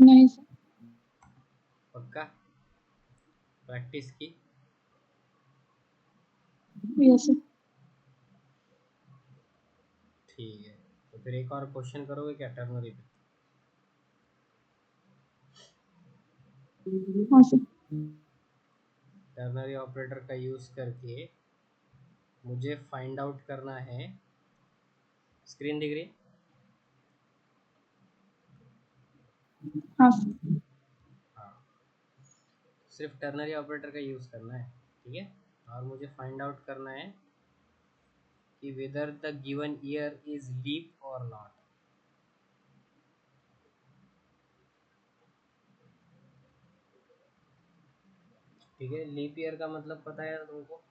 नहीं सर। पक्का? प्रैक्टिस की? Yes sir. ठीक है, तो फिर एक और क्वेश्चन करोगे क्या टर्नरी पे? हाँ सर। टर्नरी ऑपरेटर का यूज करके मुझे फाइंड आउट करना है। स्क्रीन दिख रही है? हाँ सर। हाँ, सिर्फ टर्नरी ऑपरेटर का यूज करना है, ठीक है। और मुझे फाइंड आउट करना है कि whether the given year is leap और नॉट। ठीक है, लीप ईयर का मतलब पता है तुमको?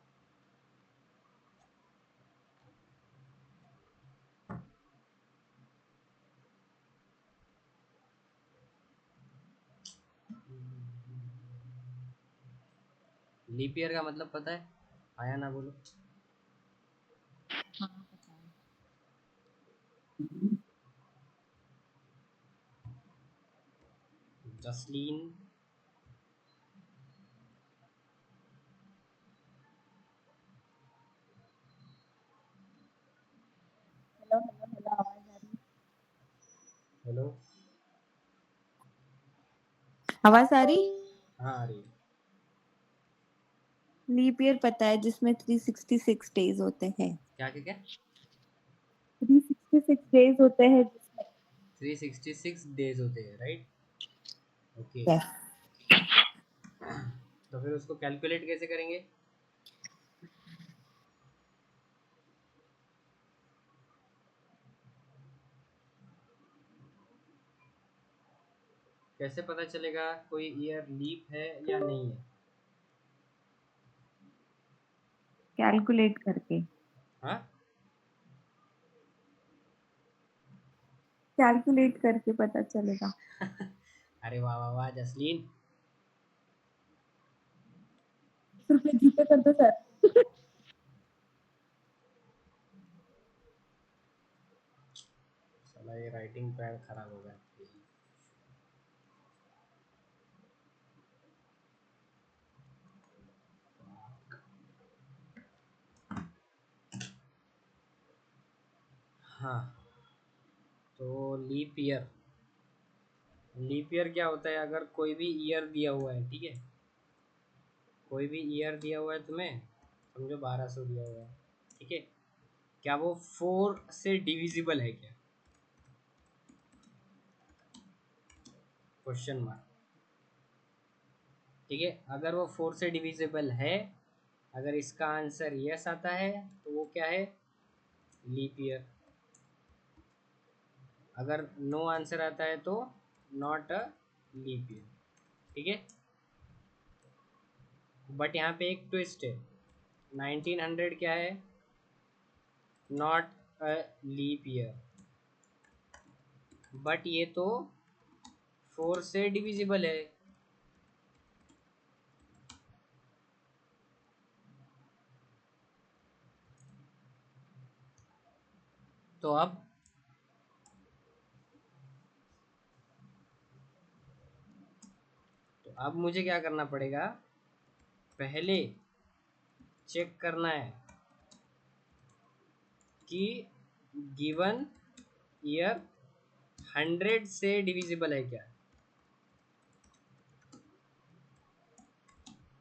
लीप ईयर का मतलब पता है? आया ना, बोलो। जसलीन। हेलो हेलो हेलो, आवाज आ रही हेलो। है? आवाज आ रही? हाँ आ रही है। लीप ईयर पता है, जिसमें 366 डेज होते हैं। क्या क्या क्या? 366 डेज होते हैं जिसमें। 366 डेज होते हैं, राइट? ओके। यस। तो फिर उसको कैलकुलेट कैसे करेंगे? कैसे पता चलेगा कोई ईयर लीप है या नहीं है? कैलकुलेट करके। हाँ। कैलकुलेट करके पता चलेगा। अरे वाह वाह वाह जसलीन। 20 रुपए जीपे कर दो सर। साला ये राइटिंग पैड खराब हो गया। हाँ, तो लीप ईयर। लीप ईयर क्या होता है? अगर कोई भी ईयर दिया हुआ है, ठीक है, कोई भी ईयर दिया हुआ है तुम्हें, समझो 1200 दिया हुआ है, ठीक है, क्या वो 4 से डिविजिबल है क्या? Question mark. ठीक है, अगर वो 4 से डिविजिबल है, अगर इसका आंसर यस आता है तो वो क्या है? Leap year. अगर नो आंसर आता है तो नॉट अ लीप ईयर। ठीक है, बट यहाँ पे एक ट्विस्ट है। 1900 क्या है? Not a leap year, but ये तो 4 से डिविजिबल है। तो अब मुझे क्या करना पड़ेगा? पहले चेक करना है कि गिवन ईयर 100 से डिविजिबल है क्या।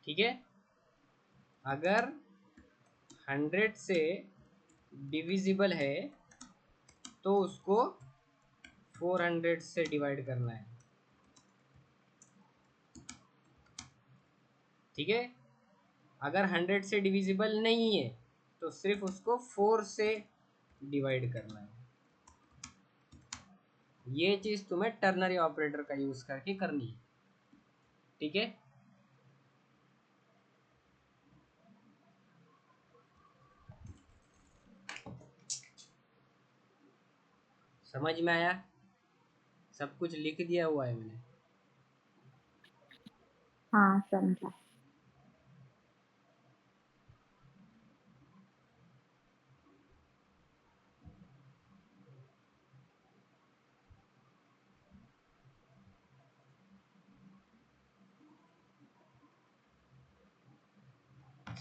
ठीक है, अगर 100 से डिविजिबल है तो उसको 400 से डिवाइड करना है। ठीक है, अगर 100 से डिविजिबल नहीं है तो सिर्फ उसको 4 से डिवाइड करना है। ये चीज तुम्हें टर्नरी ऑपरेटर का यूज करके करनी है। ठीक है, समझ में आया? सब कुछ लिख दिया हुआ है मैंने। हाँ समझा।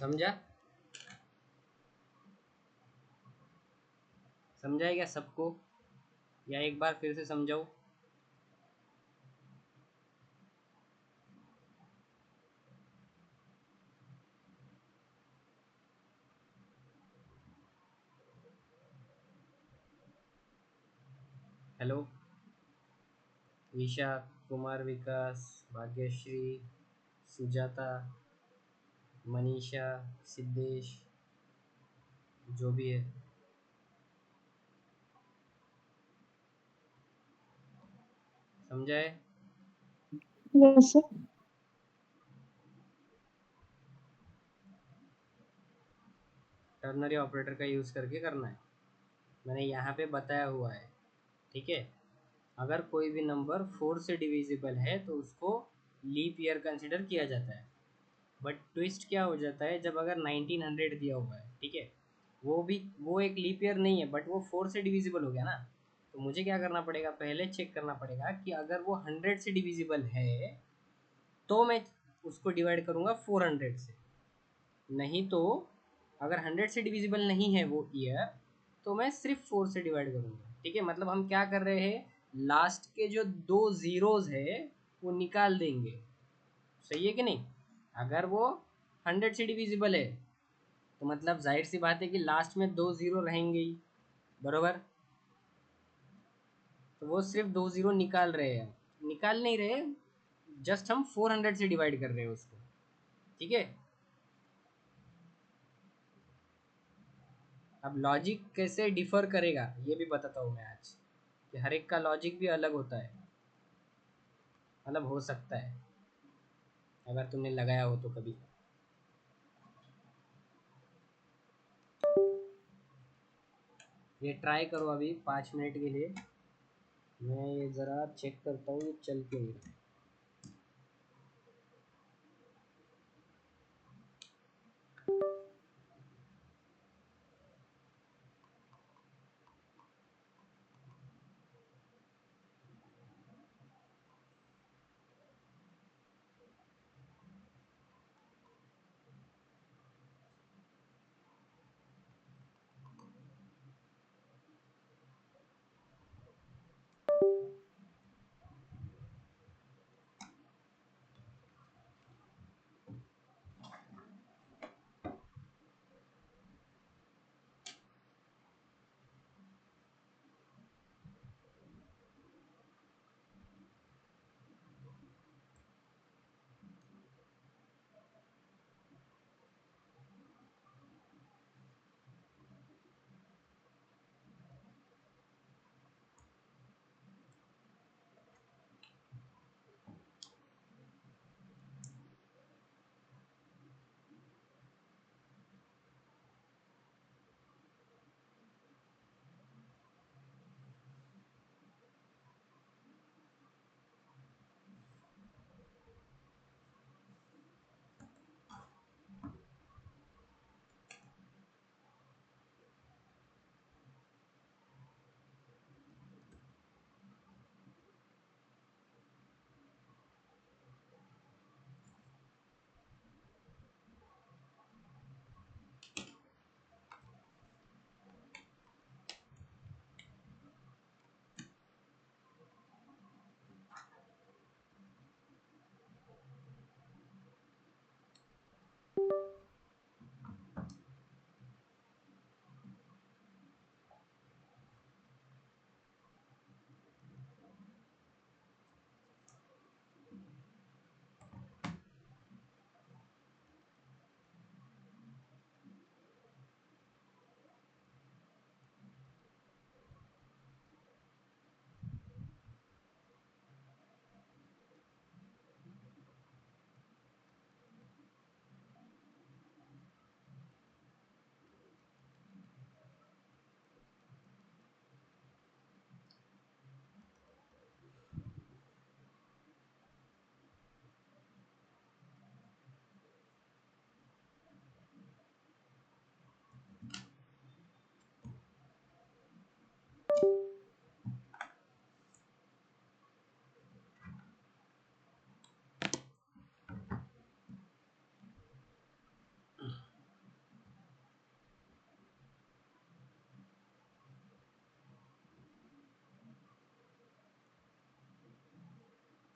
समझा? समझा है क्या सबको, या एक बार फिर से समझाऊं? हेलो, ईशा, कुमार, विकास, भाग्यश्री, सुजाता, मनीषा, सिद्धेश, जो भी है। समझा है? Yes sir. टर्नरी ऑपरेटर का यूज़ करके करना है, मैंने यहाँ पे बताया हुआ है। ठीक है, अगर कोई भी नंबर 4 से डिविजिबल है तो उसको लीप ईयर कंसिडर किया जाता है। बट ट्विस्ट क्या हो जाता है, जब अगर 1900 दिया हुआ है, ठीक है, वो एक लीप ईयर नहीं है, बट वो 4 से डिविजिबल हो गया ना, तो मुझे क्या करना पड़ेगा, पहले चेक करना पड़ेगा कि अगर वो 100 से डिविजिबल है तो मैं उसको डिवाइड करूँगा 400 से। नहीं तो अगर 100 से डिविजिबल नहीं है वो ईयर, तो मैं सिर्फ 4 से डिवाइड करूँगा। ठीक है, मतलब हम क्या कर रहे हैं, लास्ट के जो दो ज़ीरोज़ है वो निकाल देंगे। सही है कि नहीं? अगर वो 100 से डिविजिबल है तो मतलब जाहिर सी बात है कि लास्ट में दो ज़ीरो रहेंगे ही, बरोबर? तो वो सिर्फ दो ज़ीरो निकाल रहे हैं, निकाल नहीं रहे, जस्ट हम 400 से डिवाइड कर रहे हैं उसको। ठीक है, अब लॉजिक कैसे डिफर करेगा ये भी बताता हूँ मैं आज, कि हर एक का लॉजिक भी अलग होता है, मतलब हो सकता है, अगर तुमने लगाया हो तो कभी। ये ट्राई करो अभी 5 मिनट के लिए, मैं ये ज़रा चेक करता हूँ ये चल क्यों नहीं रहा।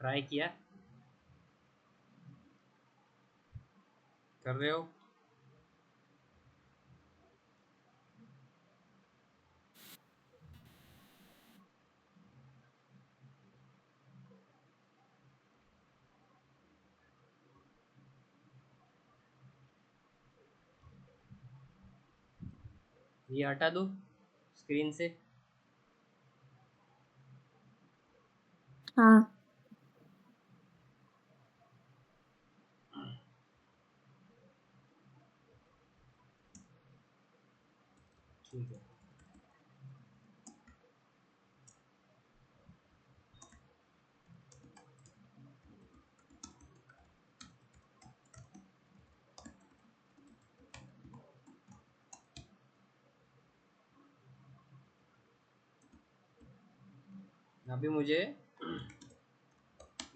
ट्राई किया? कर रहे हो? ये हटा दो स्क्रीन से। हाँ। ठीक है। अभी मुझे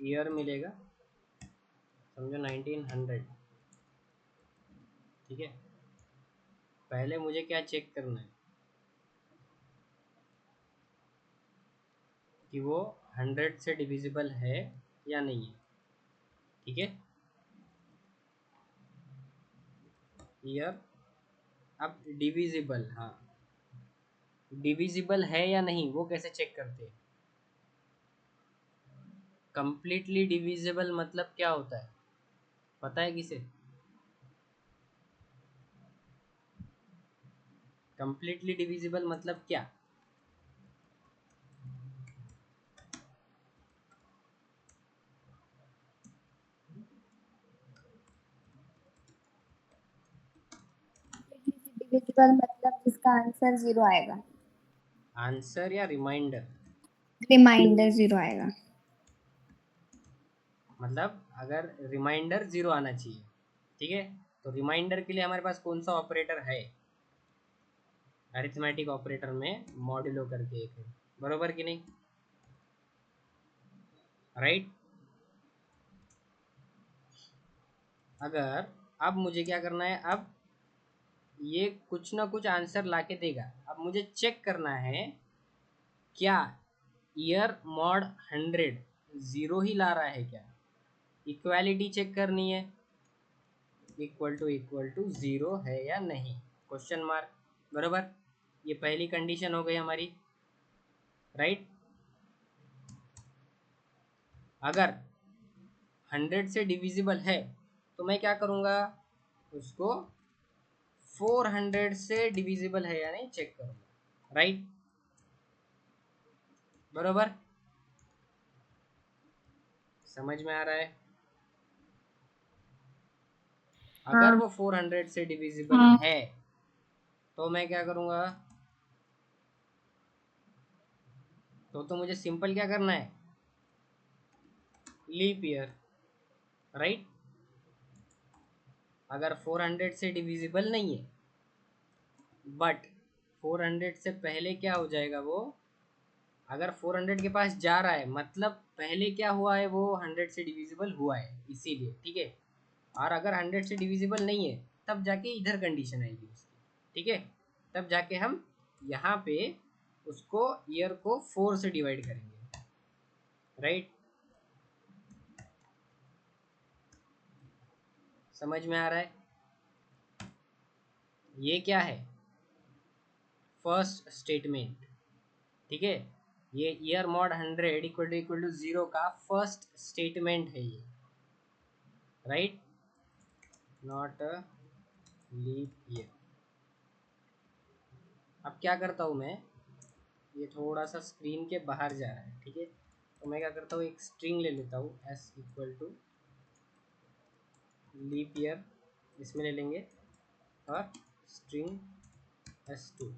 ईयर मिलेगा, समझो 1900। ठीक है, पहले मुझे क्या चेक करना है कि वो 100 से डिविजिबल है या नहीं है। ठीक है, ईयर। अब डिविजिबल, हाँ, डिविजिबल है या नहीं वो कैसे चेक करते हैं? कंप्लीटली डिविजिबल मतलब क्या होता है, पता है किसे? कंप्लीटली डिविजिबल मतलब क्या? डिविजिबल मतलब जिसका आंसर 0 आएगा। आंसर या रिमाइंडर? रिमाइंडर 0 आएगा। मतलब अगर रिमाइंडर 0 आना चाहिए। ठीक है, तो रिमाइंडर के लिए हमारे पास कौन सा ऑपरेटर है? अरिथमेटिक ऑपरेटर में मॉड्यूलो करके एक है, बरोबर कि नहीं? राइट। अगर अब मुझे क्या करना है, अब ये कुछ ना कुछ आंसर लाके देगा। अब मुझे चेक करना है क्या ईयर मॉड 100 0 ही ला रहा है क्या। इक्वालिटी चेक करनी है, इक्वल टू 0 है या नहीं, क्वेश्चन मार्क, बरोबर। ये पहली कंडीशन हो गई हमारी, राइट। अगर 100 से डिविजिबल है तो मैं क्या करूँगा, उसको 400 से डिविजिबल है या नहीं चेक करूँगा, राइट, बरोबर। समझ में आ रहा है? अगर हाँ। वो 400 से डिविजिबल है तो मैं क्या करूँगा, तो मुझे सिंपल क्या करना है, लीप ईयर, राइट। अगर 400 से डिविजिबल नहीं है बट 400 से पहले क्या हो जाएगा वो, अगर 400 के पास जा रहा है मतलब पहले क्या हुआ है, वो 100 से डिविजिबल हुआ है इसीलिए, ठीक है। और अगर 100 से डिविजिबल नहीं है तब जाके इधर कंडीशन आएगी उसकी, ठीक है। तब जाके हम यहाँ पे उसको ईयर को 4 से डिवाइड करेंगे, राइट। समझ में आ रहा है? ये क्या है, फर्स्ट स्टेटमेंट, ठीक है। ये ईयर मॉड 100 इक्वल टू 0 का फर्स्ट स्टेटमेंट है ये, right, not a leap year. अब क्या करता हूँ मैं, ये थोड़ा सा स्क्रीन के बाहर जा रहा है, ठीक है। तो मैं क्या करता हूँ, एक स्ट्रिंग ले लेता हूँ S equal to leap year, इसमें ले लेंगे, और string S2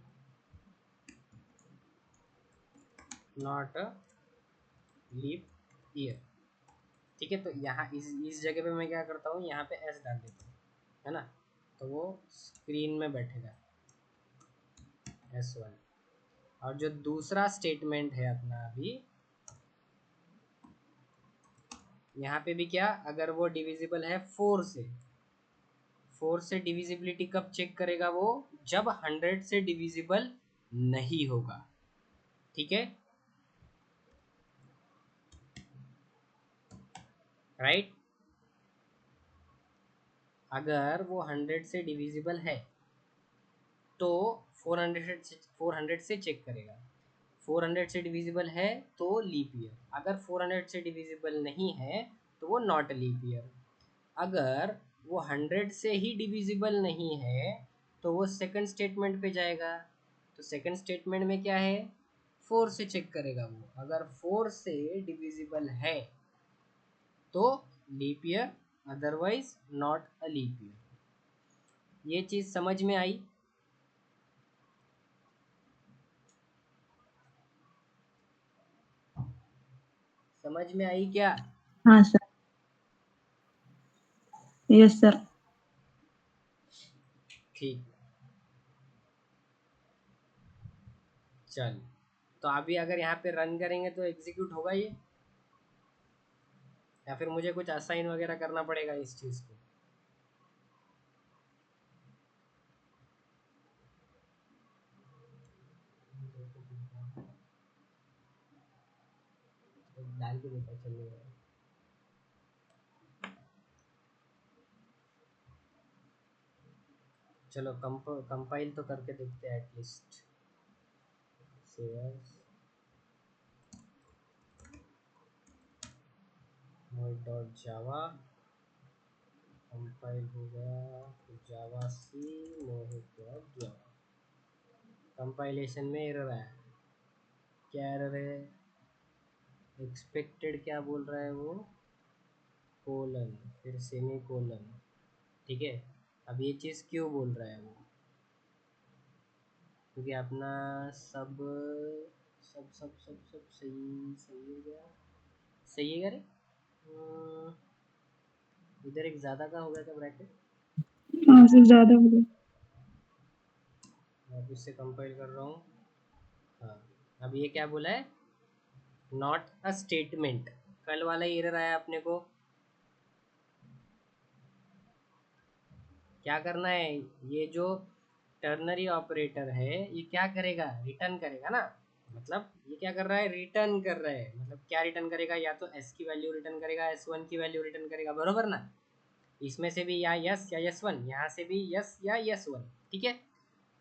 not a leap year, ठीक है। तो यहाँ इस जगह पे मैं क्या करता हूँ, यहाँ पे एस डाल देता हूँ, है ना। तो वो स्क्रीन में बैठेगा S1। और जो दूसरा स्टेटमेंट है अपना अभी, यहाँ पे भी क्या, अगर वो डिविजिबल है 4 से, 4 से डिविजिबिलिटी कब चेक करेगा वो, जब 100 से डिविजिबल नहीं होगा, ठीक है। राइट। अगर वो 100 से डिविजिबल है तो 400 से चेक करेगा। 400 से डिविजिबल है तो लीप ईयर, अगर 400 से डिविजिबल नहीं है तो वो नॉट लीप ईयर। अगर वो 100 से ही डिविजिबल नहीं है तो वो सेकंड स्टेटमेंट पे जाएगा। तो सेकंड स्टेटमेंट में क्या है, 4 से चेक करेगा वो, अगर 4 से डिविजिबल है तो leap year, otherwise not a leap year. ये चीज़ समझ में आई? समझ में आई क्या? हाँ सर। Yes sir. ठीक, चल। तो अभी अगर यहाँ पे रन करेंगे तो एग्जीक्यूट होगा ये, या फिर मुझे कुछ असाइन वगैरह करना पड़ेगा इस चीज़ को? डाल के देखा चलिए। चलो कंपाइल तो करके देखते हैं एटलीस्ट। सेव डॉट जावा, कंपाइल हो गया। जावा सी मोहित डॉट जावा, कंपाइलेशन में एरर आया। क्या एरर है? एक्सपेक्टेड क्या बोल रहा है वो, कोलन फिर सेमी कोलन। ठीक है, अब ये चीज़ क्यों बोल रहा है वो, क्योंकि अपना सब सब सब सब सब सही सही हो गया। सही है क्या रे? इधर एक ज़्यादा का हो गया था ब्रैकेट। हाँ सर, ज्यादा हो गया। अब इससे कंपाइल कर रहा हूँ। हाँ, अब ये क्या बोला है, नॉट अ स्टेटमेंट। कल वाला एरर आया अपने को। क्या करना है, ये जो टर्नरी ऑपरेटर है ये क्या करेगा, रिटर्न करेगा ना। मतलब ये क्या कर रहा है, रिटर्न कर रहा है। मतलब क्या रिटर्न करेगा, या तो एस की वैल्यू रिटर्न करेगा, S1 की वैल्यू रिटर्न करेगा, बरोबर ना। इसमें से भी या यस या S1, यहाँ से भी यस या S1। ठीक है,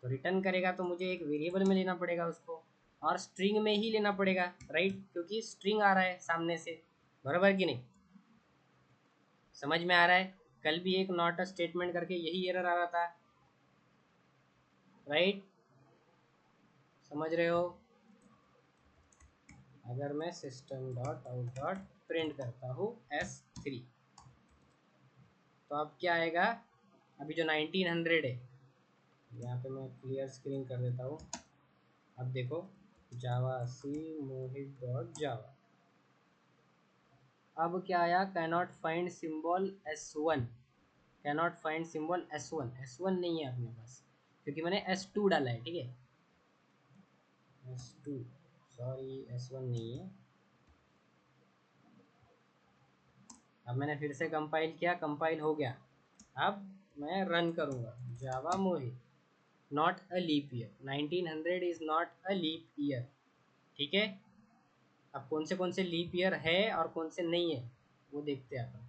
तो रिटर्न करेगा तो मुझे एक वेरिएबल में लेना पड़ेगा उसको, और स्ट्रिंग में ही लेना पड़ेगा, राइट, क्योंकि स्ट्रिंग आ रहा है सामने से, बराबर कि नहीं? समझ में आ रहा है? कल भी एक नॉट अ स्टेटमेंट करके यही एरर आ रहा था, राइट? समझ रहे हो? अगर मैं system dot out dot print करता हूँ S3, तो अब क्या आएगा, अभी जो 1900 है, यहाँ पे मैं क्लियर स्क्रीन कर देता हूँ। अब देखो, जावा सी मोहित डॉट जावा, अब क्या आया, cannot find symbol S1। Cannot find symbol S1 नहीं है अपने पास, क्योंकि मैंने S2 डाला है। ठीक है, S2, सॉरी S1 नहीं है। अब मैंने फिर से कंपाइल किया, कंपाइल हो गया। अब मैं रन करूँगा, जावा मोहित not a leap year, 1900 is not a leap year. ठीक है, अब कौन से लीप ईयर है और कौन से नहीं है वो देखते हैं अपन।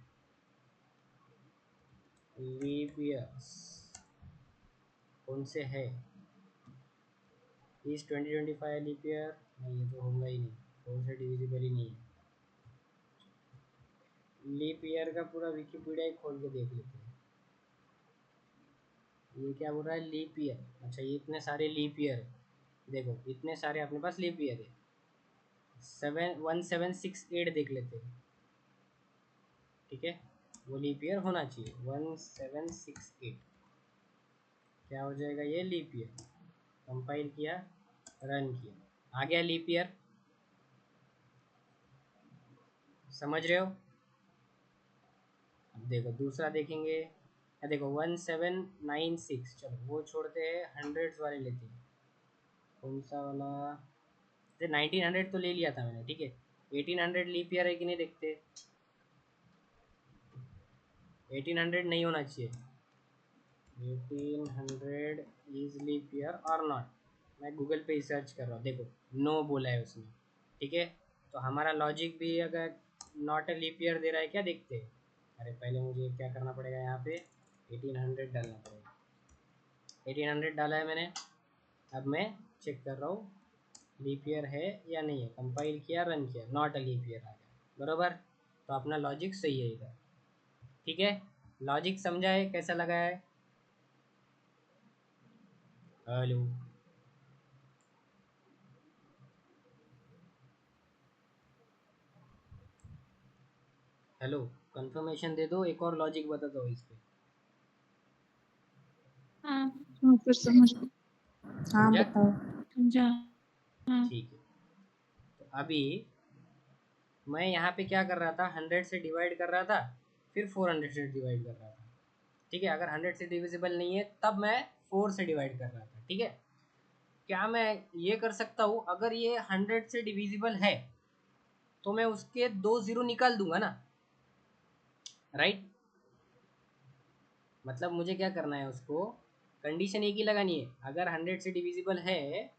लीप ईयर्स कौन से है, इस 2025 लीप ईयर नहीं, ये तो होगा ही नहीं, कौन सा डिविजिबल ही नहीं है। लीप ईयर का पूरा विकीपीडिया ही खोल के देख लेते हैं। ये क्या बोल रहा है, लीप ईयर। अच्छा, ये इतने सारे लीप ईयर है, देखो इतने सारे अपने पास लीप ईयर है। 1768 देख लेते हैं। ठीक है, वो लीप ईयर होना चाहिए 1768। क्या हो जाएगा, ये लीप ईयर। कंपाइल किया, रन किया, आ गया लीप ईयर। समझ रहे हो? अब देखो दूसरा देखेंगे, देखो 1796, चलो वो छोड़ते हैं, हंड्रेड्स वाले लेते हैं। कौन सा वाला, 1900 तो ले लिया था मैंने, ठीक है। 1800 लीप ईयर है कि नहीं देखते। 1800 नहीं होना चाहिए। 1800 इज लीप ईयर और नॉट। मैं गूगल पे ही सर्च कर रहा हूँ, देखो नो बोला है उसने। ठीक है, तो हमारा लॉजिक भी अगर नॉट अ लीप ईयर दे रहा है क्या, देखते हैं। अरे पहले मुझे क्या करना पड़ेगा, यहाँ पे 1800 डालना पड़ेगा। 1800 डाला है मैंने। अब मैं चेक कर रहा हूँ लीप ईयर है या नहीं है। कंपाइल किया, रन किया, नॉट अ लीप ईयर आ गया, बराबर। तो अपना लॉजिक सही है इधर, ठीक है। लॉजिक समझा है, कैसा लगा है? हेलो, हेलो, कंफर्मेशन दे दो, एक और लॉजिक बता दो इस पे। हाँ हाँ, फिर समझ गई। हाँ समझा? बताओ। समझा। हाँ ठीक है। तो अभी मैं यहाँ पे क्या कर रहा था, 100 से डिवाइड कर रहा था, फिर 400 से डिवाइड कर रहा था, ठीक है। अगर 100 से डिविजिबल नहीं है तब मैं 4 से डिवाइड कर रहा था, ठीक है। क्या मैं ये कर सकता हूँ, अगर ये 100 से डिविजिबल है तो मैं उसके 2 जीरो निकाल दूंगा ना, राइट। मतलब मुझे क्या करना है, उसको कंडीशन एक ही लगानी है। अगर 100 से डिविजिबल है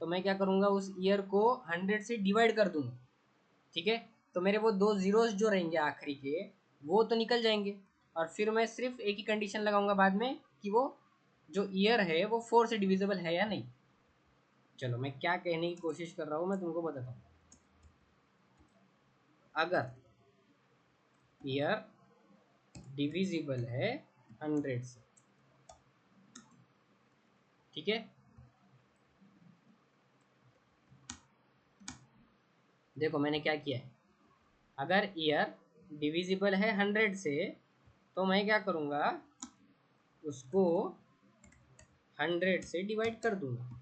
तो मैं क्या करूँगा, उस ईयर को 100 से डिवाइड कर दूंगा, ठीक है। तो मेरे वो 2 जीरोस जो रहेंगे आखिरी के, वो तो निकल जाएंगे। और फिर मैं सिर्फ एक ही कंडीशन लगाऊंगा बाद में कि वो जो ईयर है वो 4 से डिविजिबल है या नहीं। चलो मैं क्या कहने की कोशिश कर रहा हूँ मैं तुमको बताता हूँ। अगर ईयर डिविजिबल है 100 से, ठीक है। देखो मैंने क्या किया है, अगर ईयर डिविजिबल है 100 से तो मैं क्या करूँगा, उसको 100 से डिवाइड कर दूंगा,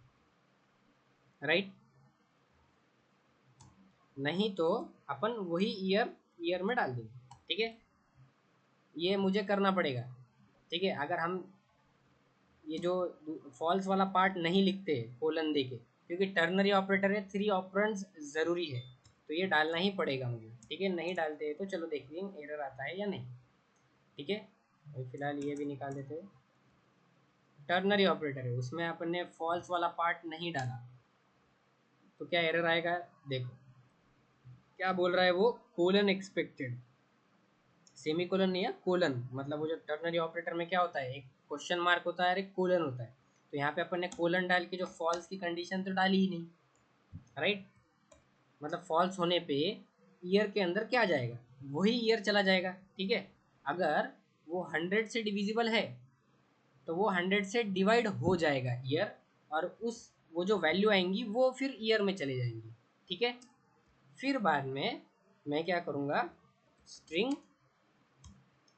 राइट। नहीं तो अपन वही ईयर में डाल देंगे, ठीक है। ये मुझे करना पड़ेगा, ठीक है। अगर हम ये जो फॉल्स वाला पार्ट नहीं लिखते कोलन दे के, क्योंकि टर्नरी ऑपरेटर है, 3 ऑपरेंड्स ज़रूरी है, तो ये डालना ही पड़ेगा मुझे, ठीक है। नहीं डालते हैं तो चलो देखते हैं एरर आता है या नहीं, ठीक है। अभी फिलहाल ये भी निकाल देते हैं। टर्नरी ऑपरेटर है, उसमें अपन ने फॉल्स वाला पार्ट नहीं डाला, तो क्या एरर आएगा, देखो क्या बोल रहा है वो, कोलन एक्सपेक्टेड। सेमी कोलन नहीं है, कोलन। मतलब वो जो टर्नरी ऑपरेटर में क्या होता है, एक क्वेश्चन मार्क होता है और एक कोलन होता है। तो यहाँ पे अपन ने कोलन डाल के जो फॉल्स की कंडीशन तो डाली ही नहीं, राइट। मतलब फॉल्स होने पे ईयर के अंदर क्या जाएगा, वही ईयर चला जाएगा, ठीक है। अगर वो 100 से डिविजिबल है तो वो 100 से डिवाइड हो जाएगा ईयर, और उस वो जो वैल्यू आएंगी वो फिर ईयर में चले जाएंगी, ठीक है। फिर बाद में मैं क्या करूँगा, string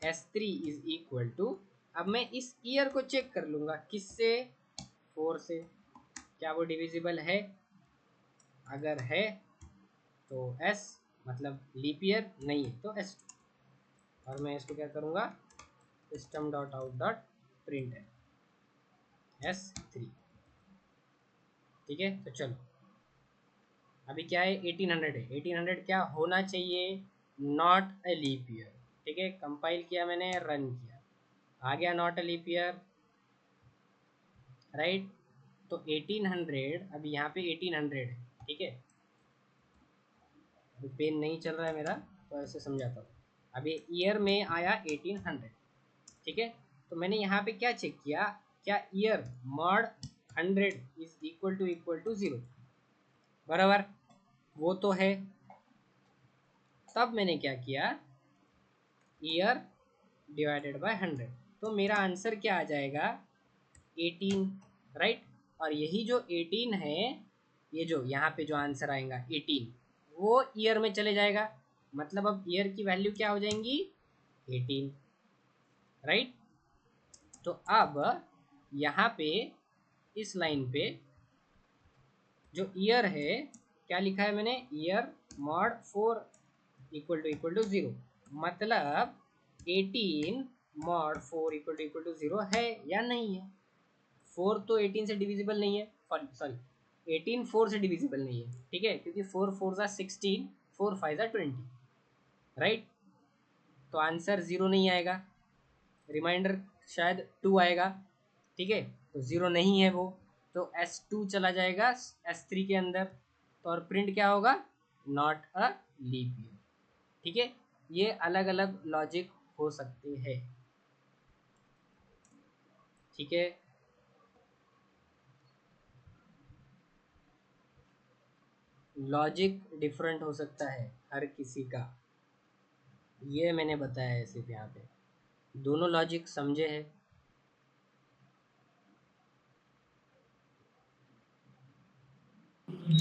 S3 is equal to, अब मैं इस ईयर को चेक कर लूँगा किससे, 4 से। क्या वो डिविजिबल है, अगर है तो S, मतलब लीप ईयर नहीं है तो S। और मैं इसको क्या करूँगा, system dot out dot print है S3, ठीक है। तो चलो अभी क्या है, 1800 है। 1800 क्या होना चाहिए, नॉट अ लीप ईयर, ठीक है। कंपाइल किया मैंने, रन किया, आ गया not a leap year, right. तो 1800, अभी यहाँ पे 1800 है, ठीक है। अभी पेन नहीं चल रहा है मेरा, तो ऐसे समझाता हूँ। अभी ईयर में आया 1800, ठीक है। तो मैंने यहाँ पे क्या चेक किया, क्या year mod 100 is equal to 0, बराबर, वो तो है। तब मैंने क्या किया, ईयर डिवाइडेड बाय 100, तो मेरा आंसर क्या आ जाएगा, 18, राइट। और यही जो 18 है, ये जो यहाँ पे जो आंसर आएगा 18, वो ईयर में चले जाएगा। मतलब अब ईयर की वैल्यू क्या हो जाएंगी, 18, राइट। तो अब यहाँ पे इस लाइन पे जो ईयर है, क्या लिखा है मैंने, ईयर मॉड 4 इक्वल टू 0, मतलब 18 मॉड 4 इक्वल टू 0 है या नहीं है। 4 तो 18 से डिविजिबल नहीं है, सॉरी 18 4 से डिविजिबल नहीं है, ठीक है, क्योंकि 4 4 ज़ा 16, 4 5 ज़ा 20, राइट। तो आंसर 0 नहीं आएगा, रिमाइंडर शायद 2 आएगा, ठीक है। तो 0 नहीं है वो, तो S2 चला जाएगा S3 के अंदर। तो और प्रिंट क्या होगा, नॉट अ लीप ईयर, ठीक है, ये अलग अलग लॉजिक हो सकते हैं। ठीक है, लॉजिक डिफरेंट हो सकता है हर किसी का, ये मैंने बताया है सिर्फ यहाँ पे। दोनों लॉजिक समझे हैं?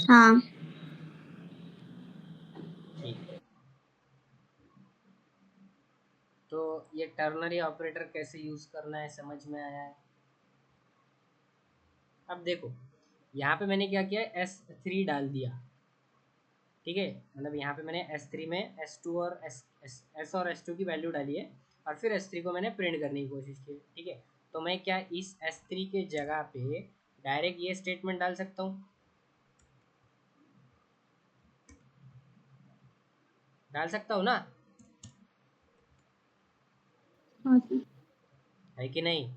हाँ। ठीक है, तो ये टर्नरी ऑपरेटर कैसे यूज़ करना है समझ में आया है? अब देखो, यहाँ पे मैंने क्या किया, S3 डाल दिया। ठीक है, मतलब यहाँ पे मैंने S3 में S2 और S और S2 की वैल्यू डाली है, और फिर S3 को मैंने प्रिंट करने की कोशिश की। ठीक है, तो मैं क्या इस S3 के जगह पे डायरेक्ट ये स्टेटमेंट डाल सकता हूँ? डाल सकता हूँ ना? हाँ सर। है कि नहीं?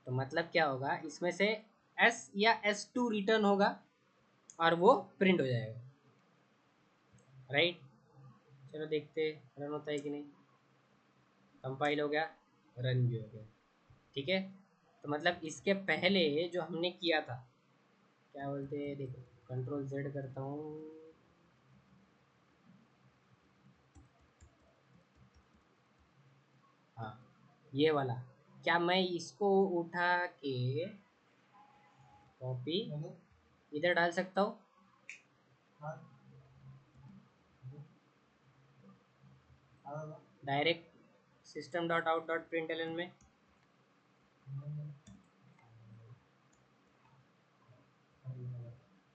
तो मतलब क्या होगा, इसमें से S या S2 रिटर्न होगा और वो प्रिंट हो जाएगा। राइट, चलो देखते रन होता है कि नहीं। कंपाइल हो गया, रन भी हो गया। ठीक है, तो मतलब इसके पहले जो हमने किया था, क्या बोलते हैं, देखो कंट्रोल Z करता हूँ। हाँ, ये वाला, क्या मैं इसको उठा के कॉपी इधर डाल सकता हूँ? Direct system dot out dot println में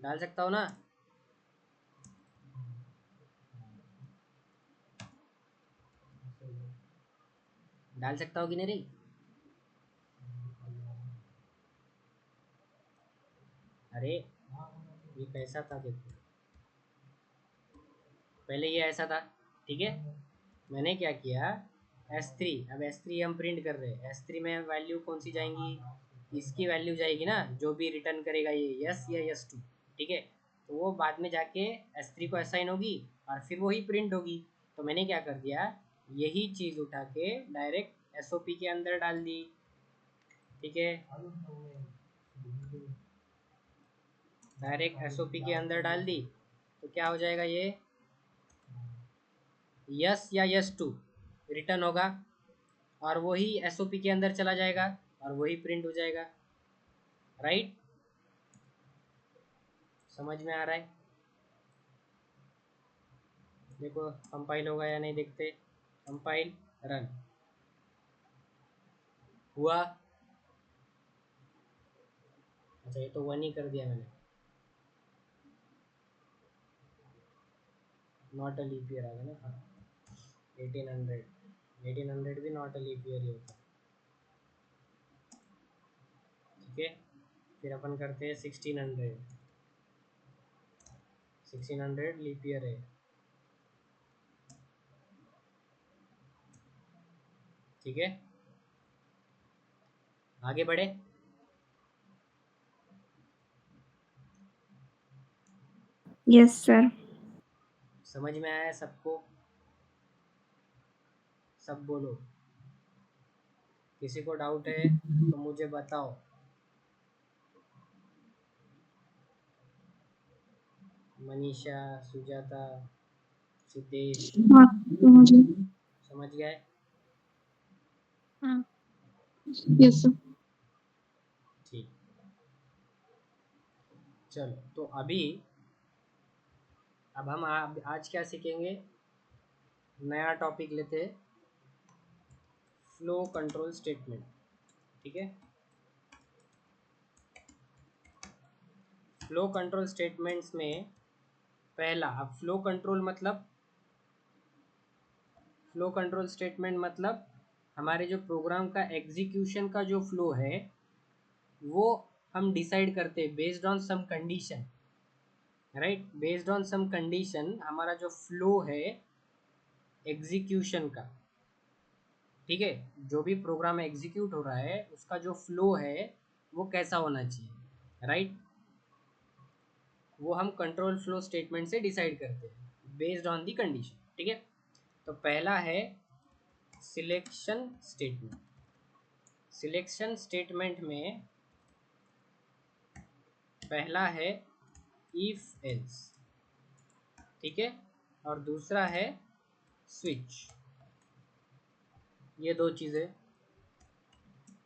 डाल सकता हूँ ना? डाल सकता हूँ कि नहीं रही? अरे ये कैसा था देखो, पहले ये ऐसा था। ठीक है, मैंने क्या किया, S3, अब S3 हम प्रिंट कर रहे हैं, S3 में वैल्यू कौन सी जाएंगी, इसकी वैल्यू जाएगी ना, जो भी रिटर्न करेगा ये S या S2। ठीक है, तो वो बाद में जाके S3 को असाइन होगी और फिर वही प्रिंट होगी। तो मैंने क्या कर दिया, यही चीज़ उठा के डायरेक्ट SOP के अंदर डाल दी। ठीक है, डायरेक्ट SOP के अंदर डाल दी, तो क्या हो जाएगा, ये यस या S2 रिटर्न होगा और वही SOP के अंदर चला जाएगा और वही प्रिंट हो जाएगा। राइट, समझ में आ रहा है? देखो कंपाइल होगा या नहीं देखते, कंपाइल रन हुआ। अच्छा, ये तो 1 ही कर दिया मैंने, नॉट अ लीप ईयर आ गया ना। हाँ, 1800 भी नॉट अ लीप ईयर ही होता है। ठीक है, फिर अपन करते हैं 1600 लीप ईयर है। ठीक है, आगे बढ़े। Yes sir. समझ में आया सबको? सब बोलो, किसी को डाउट है तो मुझे बताओ। मनीषा, सुजाता, सिद्धेश, हाँ तो मुझे। समझ गए? हाँ यस सर। ठीक, चलो तो अभी अब हम आज क्या सीखेंगे, नया टॉपिक लेते हैं, फ्लो कंट्रोल स्टेटमेंट। ठीक है, फ्लो कंट्रोल स्टेटमेंट्स में पहला, अब फ्लो कंट्रोल स्टेटमेंट मतलब हमारे जो प्रोग्राम का एग्जीक्यूशन का जो फ्लो है वो हम डिसाइड करते हैं based on some condition. Right, based on some condition हमारा जो फ्लो है एग्जीक्यूशन का, ठीक है, जो भी प्रोग्राम एग्जीक्यूट हो रहा है उसका जो फ्लो है वो कैसा होना चाहिए। राइट, वो हम कंट्रोल फ्लो स्टेटमेंट से डिसाइड करते हैं बेस्ड ऑन दी कंडीशन। ठीक है, तो पहला है सिलेक्शन स्टेटमेंट। सिलेक्शन स्टेटमेंट में पहला है इफ एल्स, ठीक है, और दूसरा है स्विच, ये दो चीज़ें।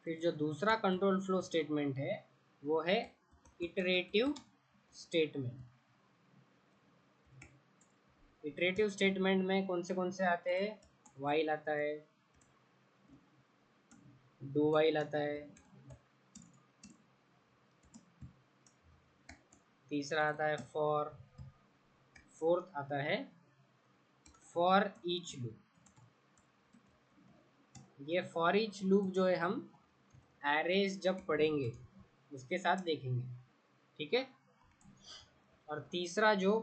फिर जो दूसरा कंट्रोल फ्लो स्टेटमेंट है वो है इटरेटिव स्टेटमेंट। इटरेटिव स्टेटमेंट में कौन से आते हैं? वाइल आता है, डू वाइल आता है, तीसरा आता है फॉर, फोर्थ आता है फॉर ईच लूप। ये फॉर ईच लूप जो है हम एरेज जब पढ़ेंगे उसके साथ देखेंगे, ठीक है। और तीसरा जो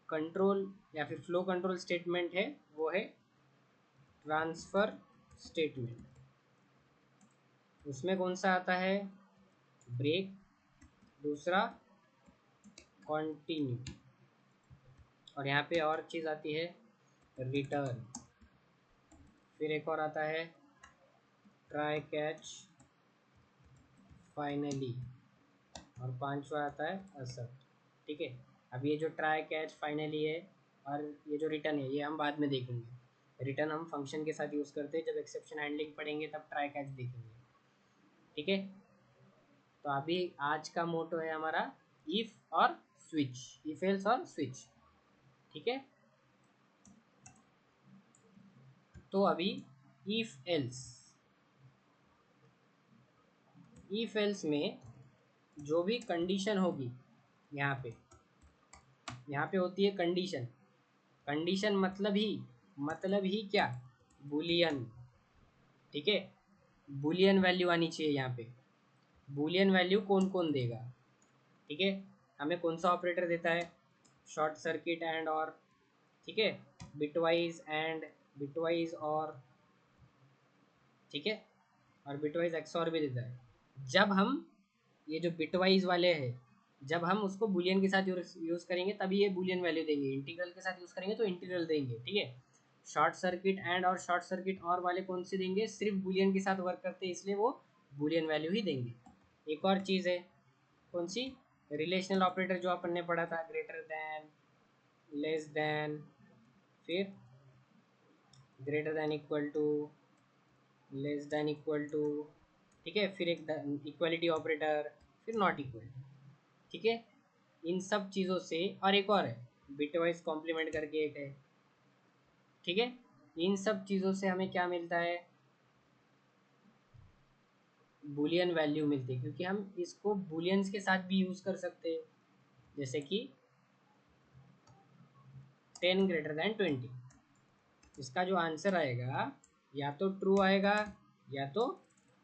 कंट्रोल या फिर फ्लो कंट्रोल स्टेटमेंट है वो है ट्रांसफर स्टेटमेंट। उसमें कौन सा आता है? ब्रेक, दूसरा कंटिन्यू, और यहाँ पे और चीज़ आती है रिटर्न। फिर एक और आता है ट्राई कैच फाइनली, और पांचवा आता है असर्ट, ठीक है। अब ये जो ट्राई कैच फाइनली है और ये जो रिटर्न है ये हम बाद में देखेंगे। रिटर्न हम फंक्शन के साथ यूज़ करते हैं, जब एक्सेप्शन हैंडलिंग पढ़ेंगे तब ट्राई कैच देखेंगे, ठीक है। तो अभी आज का मोटो है हमारा इफ और स्विच, इफ एल्स और स्विच, ठीक है। तो अभी इफ एल्स, इफ एल्स में जो भी कंडीशन होगी यहाँ पे होती है कंडीशन। कंडीशन मतलब ही क्या? बुलियन, ठीक है। बुलियन वैल्यू आनी चाहिए यहाँ पे। बुलियन वैल्यू कौन कौन देगा, ठीक है। हमें कौन सा ऑपरेटर देता है? शॉर्ट सर्किट एंड और, ठीक है, बिटवाइज एंड, बिटवाइज और, ठीक है, और बिटवाइज एक्सऑर भी देता है। जब हम ये जो बिटवाइज वाले हैं जब हम उसको बुलियन के साथ यूज़ करेंगे तभी ये बुलियन वैल्यू देंगे, इंटीग्रल के साथ यूज़ करेंगे तो इंटीग्रल देंगे, ठीक है। शॉर्ट सर्किट एंड और शॉर्ट सर्किट और वाले कौन से देंगे? सिर्फ बुलियन के साथ वर्क करते हैं इसलिए वो बुलियन वैल्यू ही देंगे। एक और चीज़ है, कौन सी? रिलेशनल ऑपरेटर जो अपन ने पढ़ा था, ग्रेटर देन, लेस देन, फिर greater than equal to, less than equal to, ठीक है, फिर एक इक्वलिटी ऑपरेटर, फिर नॉट इक्वल, ठीक है। इन सब चीज़ों से, और एक और है बिटवाइज कॉम्प्लीमेंट करके एक है, ठीक है। इन सब चीज़ों से हमें क्या मिलता है? बुलियन वैल्यू मिलती है, क्योंकि हम इसको बुलियंस के साथ भी यूज़ कर सकते हैं, जैसे कि 10 ग्रेटर देन 20। इसका जो आंसर आएगा या तो ट्रू आएगा या तो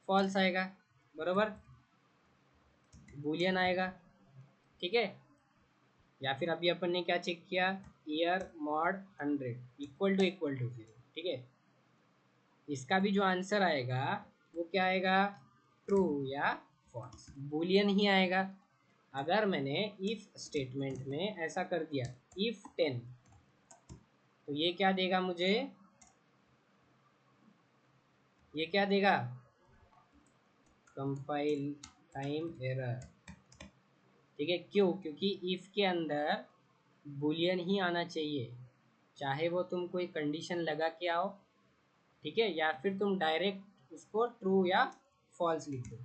फॉल्स आएगा, बराबर, बुलियन आएगा, ठीक है। या फिर अभी अपन ने क्या चेक किया? ईयर मॉड 100 इक्वल टू 0, ठीक है। इसका भी जो आंसर आएगा वो क्या आएगा? ट्रू या फॉल्स, बुलियन ही आएगा। अगर मैंने इफ स्टेटमेंट में ऐसा कर दिया इफ 10, तो ये क्या देगा मुझे? ये क्या देगा? कंपाइल टाइम एरर, ठीक है। क्यों? क्योंकि इफ के अंदर बुलियन ही आना चाहिए, चाहे वो तुम कोई कंडीशन लगा के आओ, ठीक है, या फिर तुम डायरेक्ट उसको ट्रू या फॉल्स लिख दो।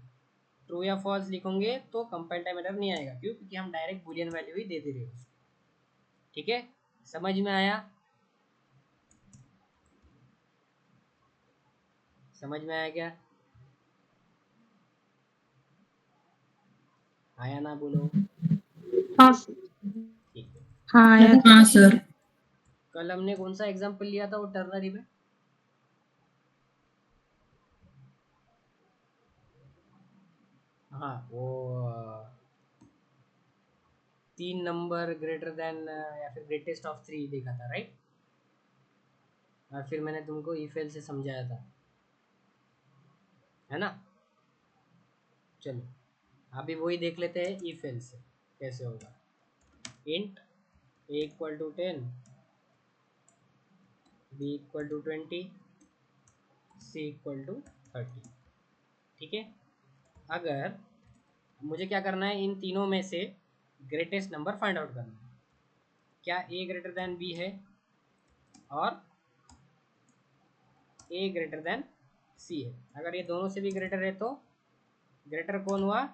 ट्रू या फॉल्स लिखोगे तो कंपाइल टाइम एरर नहीं आएगा। क्यों? क्योंकि हम डायरेक्ट बुलियन वैल्यू ही दे रहे हो, ठीक है। समझ में आया? समझ में आया क्या? आया ना? बोलो। हाँ सर। ठीक है। हाँ आया। हाँ सर। कल हमने कौन सा एग्जाम्पल लिया था वो टर्नरी में? हाँ, वो 3 नंबर ग्रेटर देन या फिर ग्रेटेस्ट ऑफ 3 देखा था, राइट। और फिर मैंने तुमको इफ एल से समझाया था, है ना। चलो अभी वही देख लेते हैं इफ एल से कैसे होगा। Int a equal to 10, B equal to 20, C equal to 30। ठीक है, अगर मुझे क्या करना है, इन तीनों में से ग्रेटेस्ट नंबर फाइंड आउट करना है। क्या ए ग्रेटर देन बी है और ए ग्रेटर देन सी है। अगर ये दोनों से भी ग्रेटर है तो ग्रेटर कौन हुआ,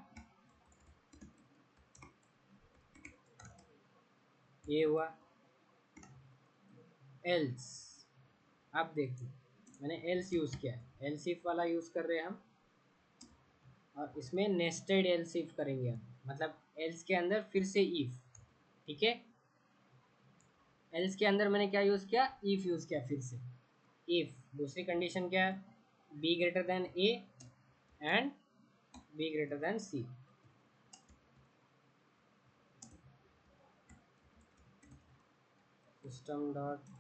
ये हुआ। एल्स, अब देखिए मैंने एल्स यूज़ किया है, एल्स इफ वाला यूज़ कर रहे हैं हम, और इसमें नेस्टेड एल्स इफ करेंगे हम, मतलब एल्स के अंदर फिर से इफ। ठीक है, एल्स के अंदर मैंने क्या यूज़ किया, इफ यूज़ किया फिर से। इफ दूसरी कंडीशन क्या है, B greater than A and B greater than C. System dot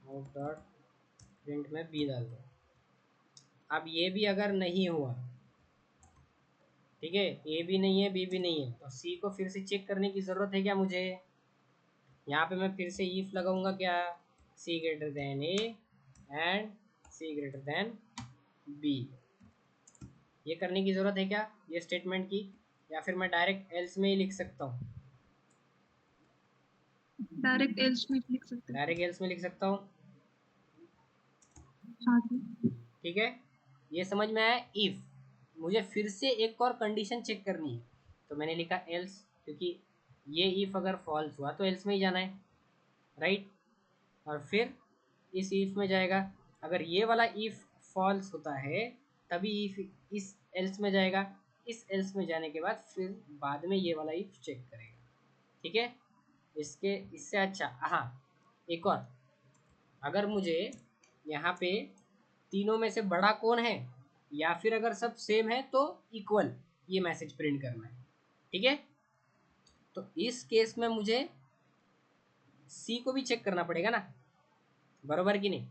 out dot print में बी डाल दो। अब ये भी अगर नहीं हुआ, ठीक है, ए भी नहीं है बी भी नहीं है, तो सी को फिर से चेक करने की ज़रूरत है क्या मुझे। यहाँ पे मैं फिर से इफ लगाऊंगा, क्या, C greater than A and C greater than B. ये करने की ज़रूरत है क्या ये स्टेटमेंट की, या फिर मैं डायरेक्ट एल्स में ही लिख सकता हूँ। डायरेक्ट एल्स में लिख सकते हैं। डायरेक्ट एल्स में लिख सकता हूँ। हाँ जी। ठीक है, ये समझ में आया। इफ मुझे फिर से एक और कंडीशन चेक करनी है, तो मैंने लिखा एल्स, क्योंकि ये इफ अगर फॉल्स हुआ तो एल्स में ही जाना है, राइट। और फिर इस इफ में जाएगा, अगर ये वाला इफ फॉल्स होता है तभी इफ इस एल्स में जाएगा, इस एल्स में जाने के बाद फिर बाद में ये वाला इफ चेक करेगा। ठीक है, इसके इससे अच्छा, हाँ एक और, अगर मुझे यहाँ पे तीनों में से बड़ा कौन है, या फिर अगर सब सेम है तो इक्वल, ये मैसेज प्रिंट करना है। ठीक है, तो इस केस में मुझे सी को भी चेक करना पड़ेगा ना, बराबर कि नहीं।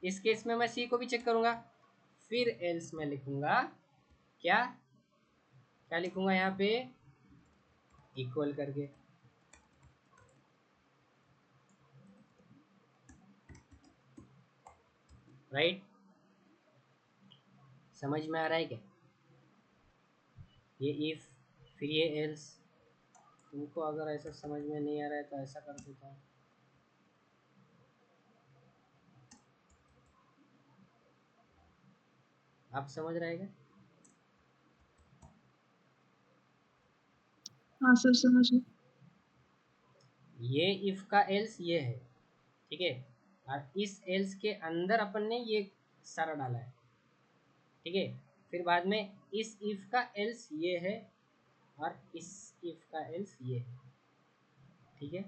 इस केस में मैं सी को भी चेक करूंगा, फिर एल्स में लिखूंगा, क्या क्या लिखूंगा यहाँ पे, इक्वल करके। राइट, समझ में आ रहा है क्या, ये इफ फिर ये एल्स। तुमको अगर ऐसा समझ में नहीं आ रहा है तो ऐसा कर देता हूँ, आप समझ रहे हैं क्या। हाँ सर, समझ गए। ये इफ का एल्स ये है, ठीक है, और इस एल्स के अंदर अपन ने ये सारा डाला है। ठीक है, फिर बाद में इस इफ का एल्स ये है और इस इफ का एल्स ये है। ठीक है,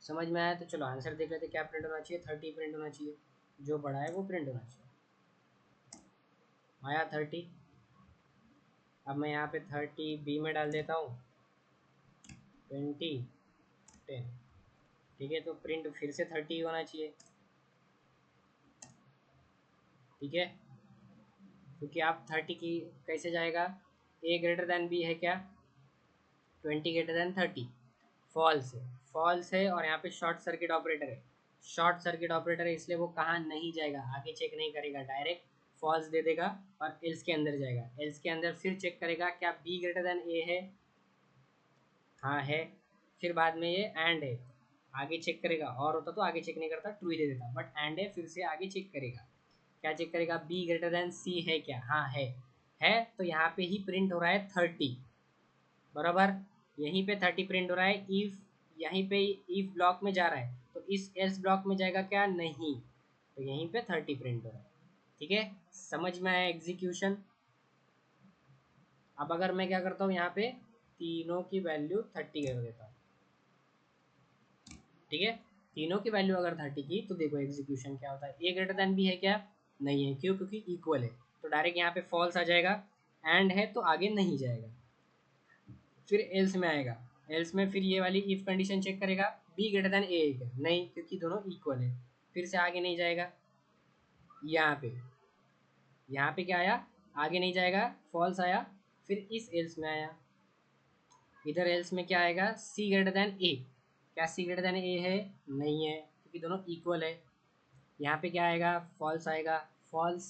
समझ में आया। तो चलो आंसर देख लेते, क्या प्रिंट होना चाहिए, 30 प्रिंट होना चाहिए, जो बड़ा है वो प्रिंट होना चाहिए। आया 30। अब मैं यहाँ पे 30 बी में डाल देता हूँ, 20 10। ठीक है, तो प्रिंट फिर से 30 होना चाहिए। ठीक है, क्योंकि आप 30 की कैसे जाएगा, ए ग्रेटर देन बी है क्या, 20 ग्रेटर देन 30, फॉल्स है, फॉल्स है, और यहाँ पे शॉर्ट सर्किट ऑपरेटर है, शॉर्ट सर्किट ऑपरेटर है, इसलिए वो कहाँ नहीं जाएगा, आगे चेक नहीं करेगा, डायरेक्ट फॉल्स दे देगा और एल्स के अंदर जाएगा। एल्स के अंदर फिर चेक करेगा क्या बी ग्रेटर देन ए है, हाँ है, फिर बाद में ये एंड है, आगे चेक करेगा, और होता तो आगे चेक नहीं करता, ट्रू ही दे देता, बट एंड है, फिर से आगे चेक करेगा। क्या चेक करेगा, बी ग्रेटर देन सी है क्या, हाँ है तो यहाँ पे ही प्रिंट हो रहा है 30, बराबर, यहीं पे 30 प्रिंट हो रहा है। इफ यहीं पे इफ ब्लॉक में जा रहा है तो इस एल्स ब्लॉक में जाएगा क्या, नहीं, तो यहीं पे 30 प्रिंट हो रहा है। ठीक है, समझ में आया एग्जीक्यूशन। अब अगर मैं क्या करता हूँ, यहाँ पे तीनों की वैल्यू 30 कर देता हूँ। ठीक है, तीनों की वैल्यू अगर 30 की तो देखो एग्जीक्यूशन क्या होता है, ए ग्रेटर देन बी है क्या, नहीं है, क्यों, क्योंकि इक्वल है, तो डायरेक्ट यहाँ पे फॉल्स आ जाएगा, एंड है तो आगे नहीं जाएगा, फिर एल्स में आएगा, एल्स में फिर ये वाली इफ कंडीशन चेक करेगा, बी ग्रेटर देन ए है नहीं, क्योंकि दोनों इक्वल है, फिर से आगे नहीं जाएगा। यहाँ पे क्या आया, आगे नहीं जाएगा, फॉल्स आया, फिर इस एल्स में आया, इधर एल्स में क्या आएगा, सी ग्रेटर देन ए। क्या सी ग्रेटर देन ए है? नहीं है, क्योंकि दोनों इक्वल है। यहाँ पे क्या आएगा, फॉल्स आएगा। फॉल्स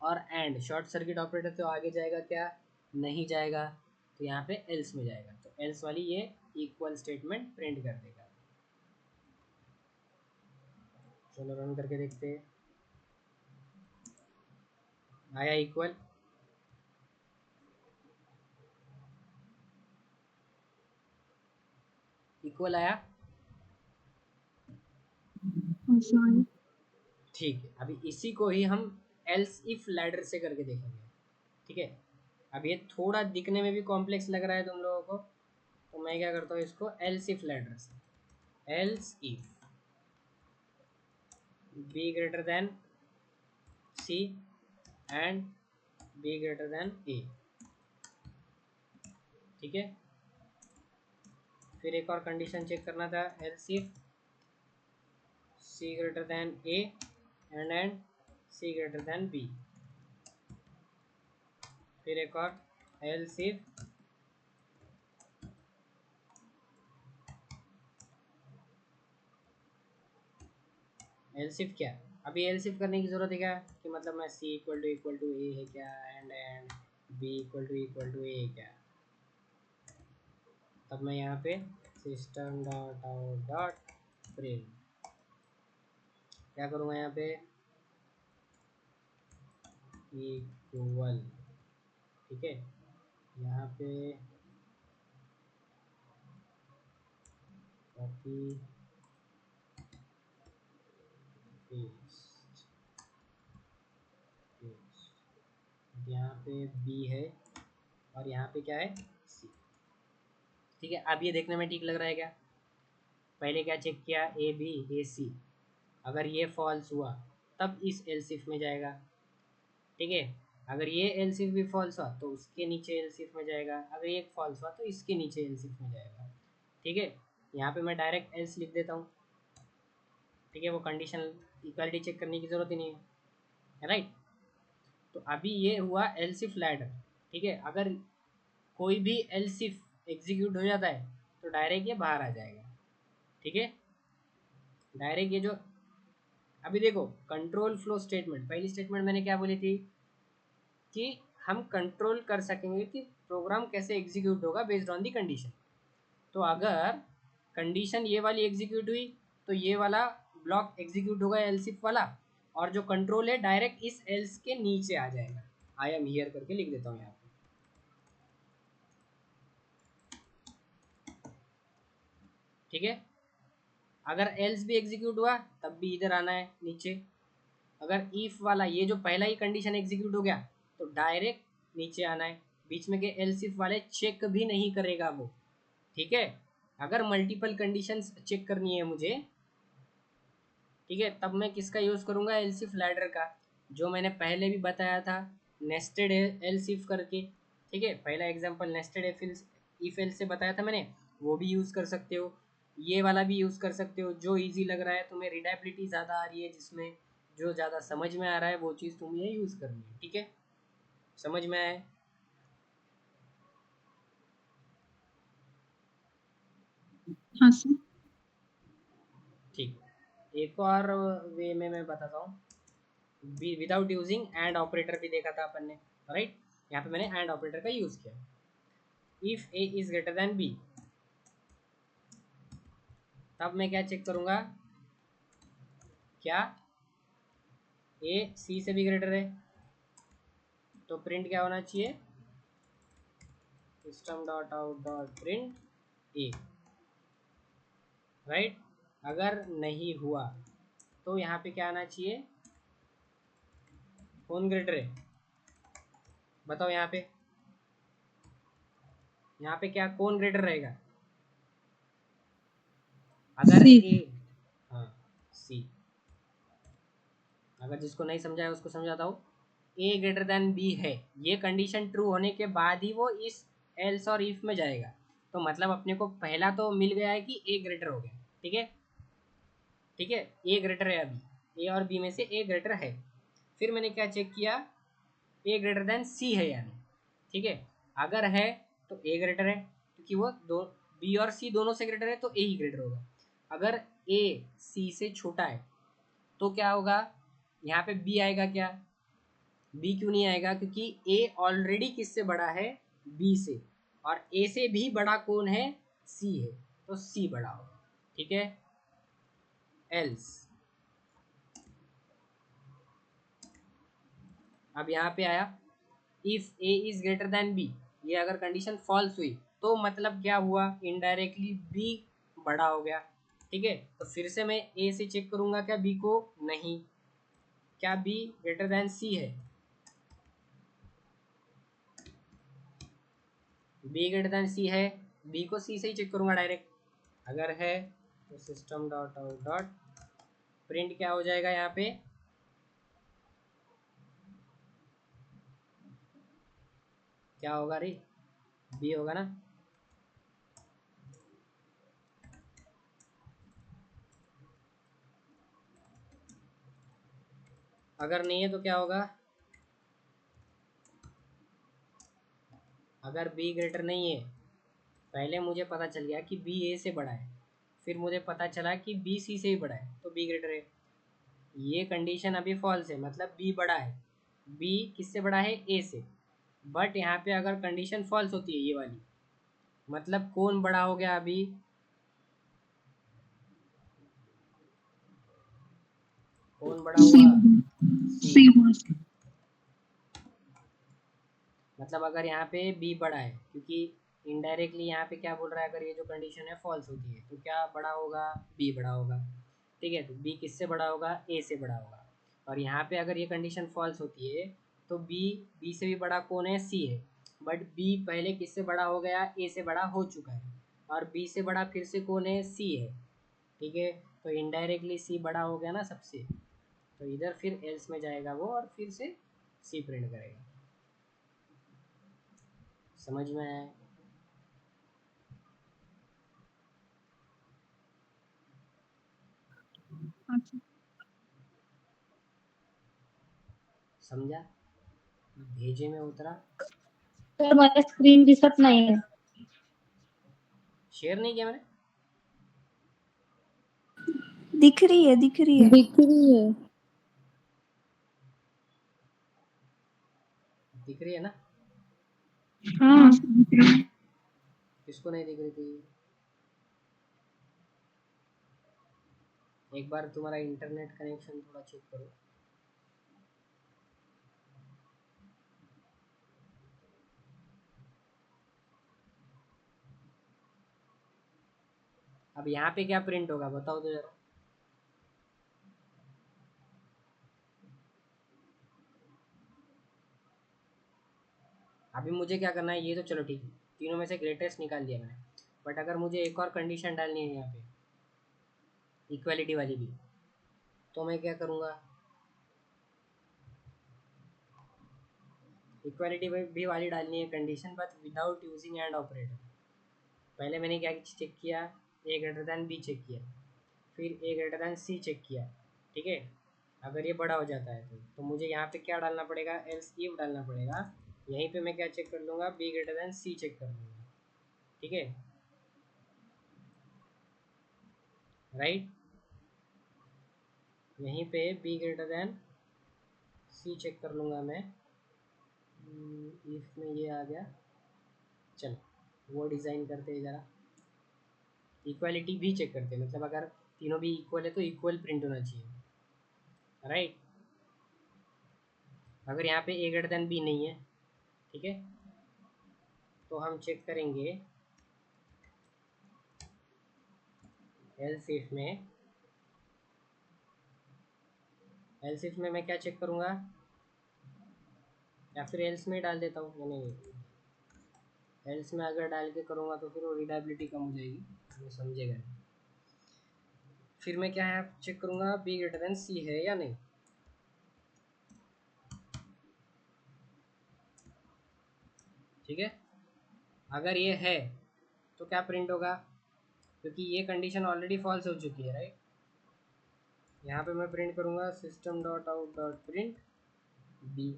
और एंड शॉर्ट सर्किट ऑपरेटर तो आगे जाएगा क्या, नहीं जाएगा, तो यहाँ पे एल्स में जाएगा। तो एल्स वाली ये इक्वल स्टेटमेंट प्रिंट कर देगा। चलो रन करके देखते हैं, आया इक्वल। इक्वल आया। हाँ सर। ठीक है, अभी इसी को ही हम एल्स इफ लैडर से करके देखेंगे। ठीक है, अब ये थोड़ा दिखने में भी कॉम्प्लेक्स लग रहा है तुम लोगों को, तो मैं क्या करता हूँ इसको एल्स इफ लैडर से। Else if B greater than C and B greater than A. ठीक है, फिर एक और कंडीशन चेक करना था, else if C greater than A and C greater than B. फिर एक और एल्स इफ एलसिफ क्या, अभी एलसिफ करने की जरूरत है क्या, कि मतलब मैं सी इक्वल टू ए है क्या, एंड बी इक्वल टू ए है क्या। तब मैं यहाँ पे system dot out dot print क्या करूँगा, यहाँ पे इक्वल। ठीक है, यहाँ पे कॉपी पेस्ट, यहाँ पे बी है और यहाँ पे क्या है, सी। ठीक है, अब ये देखने में ठीक लग रहा है क्या। पहले क्या चेक किया, ए बी ए सी, अगर ये फॉल्स हुआ तब इस एलसिफ में जाएगा। ठीक है, अगर ये एलसिफ भी फॉल्स हुआ तो उसके नीचे एलसिफ में जाएगा, अगर ये फॉल्स हुआ तो इसके नीचे एलसिफ में जाएगा। ठीक है, यहाँ पे मैं डायरेक्ट एल्स लिख देता हूँ। ठीक है, वो कंडीशन इक्वालिटी चेक करने की ज़रूरत ही नहीं है, राइट। तो अभी ये हुआ एलसिफ लैडर। ठीक है, अगर कोई भी एलसिफ एग्जीक्यूट हो जाता है तो डायरेक्ट ये बाहर आ जाएगा। ठीक है, डायरेक्ट ये जो अभी देखो कंट्रोल फ्लो स्टेटमेंट, पहली स्टेटमेंट मैंने क्या बोली थी कि हम कंट्रोल कर सकेंगे कि प्रोग्राम कैसे एग्जीक्यूट होगा बेस्ड ऑन दी कंडीशन। तो अगर कंडीशन ये वाली एग्जीक्यूट हुई तो ये वाला ब्लॉक एग्जीक्यूट होगा एल्सिफ वाला, और जो कंट्रोल है डायरेक्ट इस एल्स के नीचे आ जाएगा। आई एम हियर करके लिख देता हूँ यहाँ पे। ठीक है, अगर एल्स भी एग्जीक्यूट हुआ तब भी इधर आना है नीचे। अगर इफ वाला ये जो पहला ही कंडीशन एग्जीक्यूट हो गया तो डायरेक्ट नीचे आना है, बीच में के एल्स इफ वाले चेक भी नहीं करेगा वो। ठीक है, अगर मल्टीपल कंडीशंस चेक करनी है मुझे, ठीक है, तब मैं किसका यूज़ करूँगा, एल्स इफ लैडर का, जो मैंने पहले भी बताया था नेस्टेड एल्स इफ करके। ठीक है, पहला एग्जांपल नेस्टेड इफ एल्स से बताया था मैंने, वो भी यूज़ कर सकते हो, ये वाला भी यूज़ कर सकते हो, जो इजी लग रहा है तुम्हें, रिडायबिलिटी ज़्यादा आ रही है जिसमें, जो ज़्यादा समझ में आ रहा है वो चीज़ तुम ये यूज़ करनी है। ठीक है, समझ में आए। हाँ सर। ठीक, एक और वे में मैं बताता हूँ, विदाउट यूजिंग एंड ऑपरेटर भी देखा था अपन ने, राइट। यहाँ पे मैंने एंड ऑपरेटर का यूज़ किया। If A is greater than B, तब मैं क्या चेक करूँगा, क्या ए सी से भी ग्रेटर है, तो प्रिंट क्या होना चाहिए, system dot out dot print A, right. अगर नहीं हुआ तो यहाँ पे क्या आना चाहिए, कौन ग्रेटर है बताओ, यहाँ पे क्या कौन ग्रेटर रहेगा, अगर सी। ए, हाँ सी। अगर जिसको नहीं समझाया उसको समझाता हूँ, ए ग्रेटर देन बी है, ये कंडीशन ट्रू होने के बाद ही वो इस एल्स और इफ में जाएगा। तो मतलब अपने को पहला तो मिल गया है कि ए ग्रेटर हो गया। ठीक है, ठीक है, ए ग्रेटर है, अभी ए और बी में से ए ग्रेटर है। फिर मैंने क्या चेक किया, ए ग्रेटर देन सी है यानी, ठीक है, अगर है तो ए ग्रेटर है, क्योंकि वो दो बी और सी दोनों से ग्रेटर है तो ए ही ग्रेटर होगा। अगर ए सी से छोटा है तो क्या होगा, यहाँ पे बी आएगा क्या, बी क्यों नहीं आएगा, क्योंकि ए ऑलरेडी किससे बड़ा है, बी से, और ए से भी बड़ा कौन है, सी है, तो सी बड़ा होगा। ठीक है, एल्स अब यहाँ पे आया if A is greater than B, ये अगर कंडीशन फॉल्स हुई तो मतलब क्या हुआ, इनडायरेक्टली बी बड़ा हो गया। ठीक है, तो फिर से मैं ए से चेक करूंगा क्या बी को, नहीं, क्या बी ग्रेटर देन सी है, बी ग्रेटर देन सी है, बी को सी से ही चेक करूंगा डायरेक्ट, अगर है तो system dot out dot print क्या हो जाएगा, यहाँ पे क्या होगा रे, बी होगा ना। अगर नहीं है तो क्या होगा, अगर बी ग्रेटर नहीं है, पहले मुझे पता चल गया कि बी ए से बड़ा है, फिर मुझे पता चला कि बी सी से ही बड़ा है तो बी ग्रेटर है, ये कंडीशन अभी फॉल्स है, मतलब बी बड़ा है, बी किससे बड़ा है, ए से। बट यहाँ पे अगर कंडीशन फॉल्स होती है ये वाली, मतलब कौन बड़ा हो गया अभी, कौन बड़ा सी हुआ, सी। सी हुआ। मतलब अगर यहाँ पे बी बड़ा है, क्योंकि इनडायरेक्टली यहाँ पे क्या बोल रहा है, अगर ये जो कंडीशन है फॉल्स होती है तो क्या बड़ा होगा, बी बड़ा होगा। ठीक है, तो बी किससे बड़ा होगा, ए से बड़ा होगा, और यहाँ पे अगर ये कंडीशन फॉल्स होती है तो बी से भी बड़ा कौन है, सी है, बट बी पहले किससे बड़ा हो गया, ए से बड़ा हो चुका है, और बी से बड़ा फिर से कौन है, सी है। ठीक है, तो इनडायरेक्टली सी बड़ा हो गया ना सबसे, तो इधर फिर एल्स में जाएगा वो और फिर से सी प्रिंट करेगा। समझ में आया, अच्छा। समझा, भेजे में उतरा, सर मला स्क्रीन दिसत नाहीये. शेयर नहीं किया मैंने, दिख रही है, दिख रही है. दिख रही है ना, हाँ किसको नहीं दिख रही थी, एक बार तुम्हारा इंटरनेट कनेक्शन थोड़ा चेक करो। अब यहाँ पे क्या प्रिंट होगा बताओ तो जरा, अभी मुझे क्या करना है, ये तो चलो ठीक है, तीनों में से ग्रेटेस्ट निकाल दिया मैंने, बट अगर मुझे एक और कंडीशन डालनी है यहाँ पे इक्वालिटी वाली भी, तो मैं क्या करूँगा, इक्वालिटी भी वाली डालनी है condition, but without using and operator. पहले मैंने क्या चेक किया, ए ग्रेटर दैन बी चेक किया, फिर ए ग्रेटर दैन सी चेक किया। ठीक है, अगर ये बड़ा हो जाता है तो मुझे यहाँ पे क्या डालना पड़ेगा, एल्स इफ डालना पड़ेगा। यहीं पे मैं क्या चेक कर लूँगा, B greater than C check कर लूँगा। ठीक है, राइट, यहीं पे B greater than C check कर लूँगा मैं। इफ में ये आ गया, चलो वो डिज़ाइन करते हैं ज़रा, इक्वालिटी भी चेक करते हैं, मतलब अगर तीनों भी इक्वल है तो इक्वल प्रिंट होना चाहिए, राइट। अगर यहाँ पे ए ग्रेटर देन बी नहीं है, ठीक है, तो हम चेक करेंगे एल्स इफ में, एल्स इफ में मैं क्या चेक करूँगा, या फिर एल्स में डाल देता हूँ, नहीं एल्स में अगर डाल के करूँगा तो फिर वो रीडेबिलिटी कम हो जाएगी, वो समझेगा नहीं। फिर मैं क्या है चेक करूँगा, बी ग्रेटर देन सी है या नहीं। ठीक है, अगर ये है तो क्या प्रिंट होगा, क्योंकि ये कंडीशन ऑलरेडी फॉल्स हो चुकी है, राइट। यहाँ पे मैं प्रिंट करूँगा system dot out dot print B.